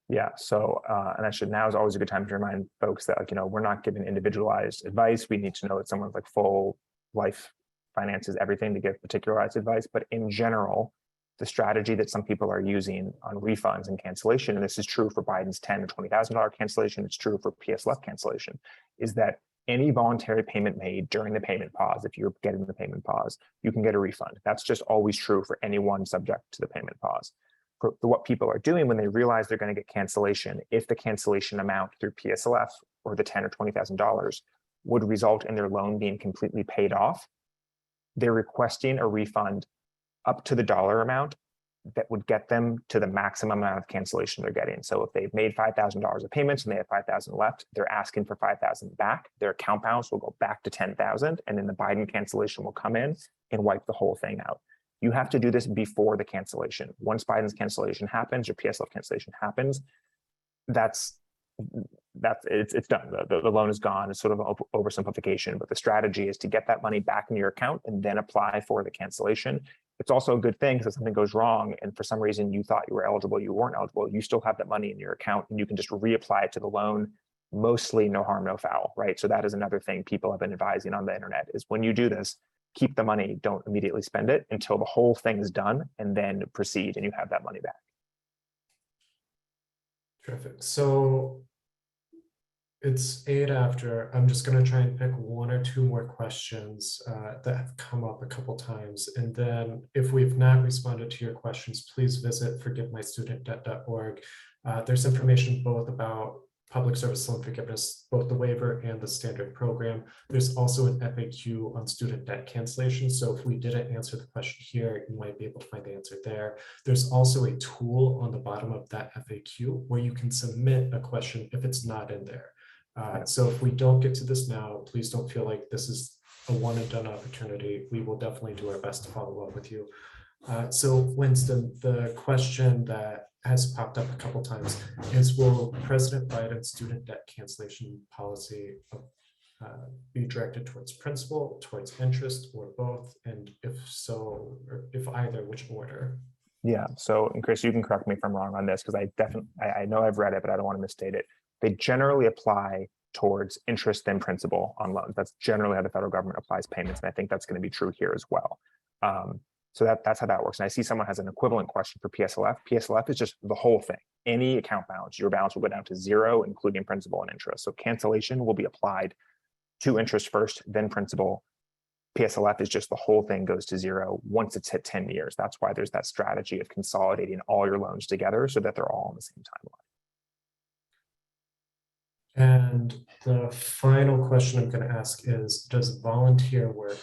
Yeah. So, and I should, now is always a good time to remind folks that, like, we're not giving individualized advice. We need to know that someone's like full life finances, everything, to give particularized advice. But in general, the strategy that some people are using on refunds and cancellation, and this is true for Biden's $10,000 to $20,000 cancellation, it's true for PSLF cancellation, is that any voluntary payment made during the payment pause, if you're getting the payment pause, you can get a refund. That's just always true for anyone subject to the payment pause. For what people are doing when they realize they're going to get cancellation, if the cancellation amount through PSLF or the $10,000 or $20,000 would result in their loan being completely paid off, they're requesting a refund up to the dollar amount that would get them to the maximum amount of cancellation they're getting. So if they've made $5,000 of payments and they have $5,000 left, they're asking for $5,000 back. Their account balance will go back to $10,000, and then the Biden cancellation will come in and wipe the whole thing out. You have to do this before the cancellation. Once Biden's cancellation happens, your PSLF cancellation happens, it's done. The loan is gone. It's sort of an oversimplification, but the strategy is to get that money back in your account and then apply for the cancellation. It's also a good thing because if something goes wrong and for some reason you thought you were eligible, you weren't eligible, you still have that money in your account and you can just reapply it to the loan. Mostly no harm, no foul, right? So that is another thing people have been advising on the internet is when you do this, keep the money, don't immediately spend it until the whole thing is done and then proceed and you have that money back. Terrific. So it's 8 after. I'm just going to try and pick 1 or 2 more questions that have come up a couple times. And then if we've not responded to your questions, please visit forgivemystudentdebt.org. There's information both about public service loan forgiveness, both the waiver and the standard program. There's also an FAQ on student debt cancellation. So if we didn't answer the question here, you might be able to find the answer there. There's also a tool on the bottom of that FAQ where you can submit a question if it's not in there. So if we don't get to this now, please don't feel like this is a one and done opportunity. We will definitely do our best to follow up with you. So Winston, the question that has popped up a couple times is, will President Biden's student debt cancellation policy be directed towards principal, towards interest, or both? And if so, or if either, which order? Yeah. So, and Chris, you can correct me if I'm wrong on this because I know I've read it, but I don't want to misstate it. They generally apply towards interest than principal on loans. That's generally how the federal government applies payments. And I think that's going to be true here as well. So that's how that works. And I see someone has an equivalent question for PSLF. PSLF is just the whole thing. Any account balance, your balance will go down to 0, including principal and interest. So cancellation will be applied to interest first, then principal. PSLF is just the whole thing goes to 0 once it's hit 10 years. That's why there's that strategy of consolidating all your loans together so that they're all on the same timeline. And the final question I'm going to ask is, does volunteer work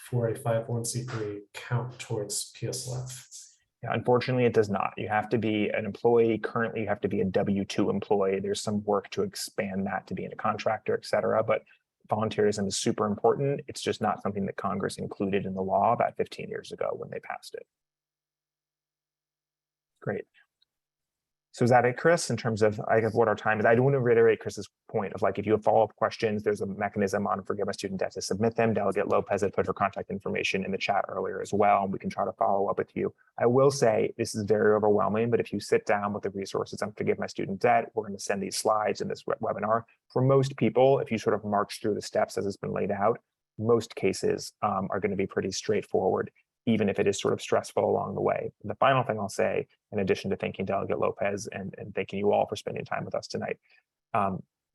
for a 501c3 count towards PSLF? Yeah, unfortunately, it does not. You have to be an employee. Currently, you have to be a W-2 employee. There's some work to expand that to being a contractor, et cetera. But volunteerism is super important. It's just not something that Congress included in the law about 15 years ago when they passed it. Great. So is that it, Chris, in terms of what our time is? I do want to reiterate Chris's point of like, if you have follow-up questions, there's a mechanism on Forgive My Student Debt to submit them. Delegate Lopez had put her contact information in the chat earlier as well, and we can try to follow up with you. I will say this is very overwhelming, but if you sit down with the resources on Forgive My Student Debt, we're going to send these slides in this webinar. For most people, if you sort of march through the steps as it's been laid out, most cases are going to be pretty straightforward. even if it is sort of stressful along the way. The final thing I'll say, in addition to thanking Delegate Lopez and thanking you all for spending time with us tonight,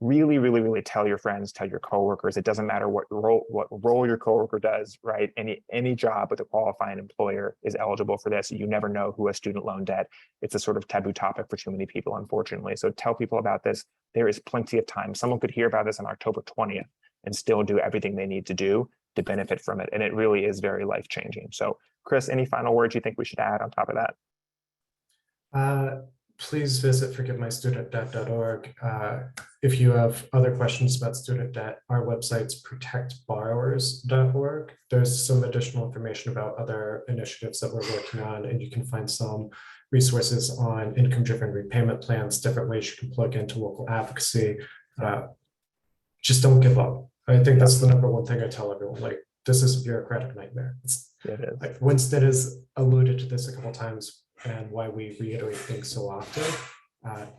really, really, really tell your friends, tell your coworkers. It doesn't matter what role your coworker does, right? Any job with a qualifying employer is eligible for this. You never know who has student loan debt. It's a sort of taboo topic for too many people, unfortunately. So tell people about this. There is plenty of time. Someone could hear about this on October 20th and still do everything they need to do to benefit from it. And it really is very life-changing. So Chris, any final words you think we should add on top of that? Please visit forgivemystudentdebt.org. If you have other questions about student debt, our website's protectborrowers.org. There's some additional information about other initiatives that we're working on, and you can find some resources on income-driven repayment plans, different ways you can plug into local advocacy. Just don't give up. I think that's the number one thing I tell everyone. Like, this is a bureaucratic nightmare. It is. Like Winston has alluded to this a couple times, and why we reiterate things so often.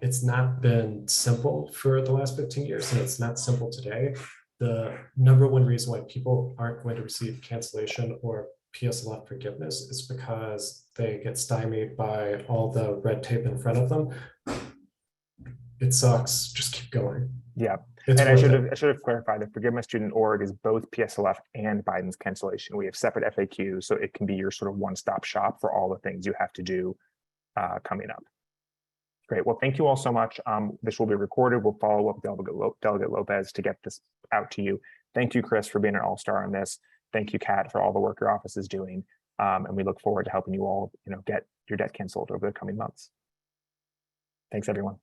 It's not been simple for the last 15 years, and it's not simple today. The number one reason why people aren't going to receive cancellation or PSLF forgiveness is because they get stymied by all the red tape in front of them. It sucks. Just keep going. Yeah. It's and I worth should have clarified that Forgive My Student org is both PSLF and Biden's cancellation. We have separate FAQs, so it can be your sort of one-stop shop for all the things you have to do coming up. Great. Well, thank you all so much. This will be recorded. We'll follow up with Delegate Lopez to get this out to you. Thank you, Chris, for being an all-star on this. Thank you, Kat, for all the work your office is doing. And we look forward to helping you all, get your debt canceled over the coming months. Thanks, everyone.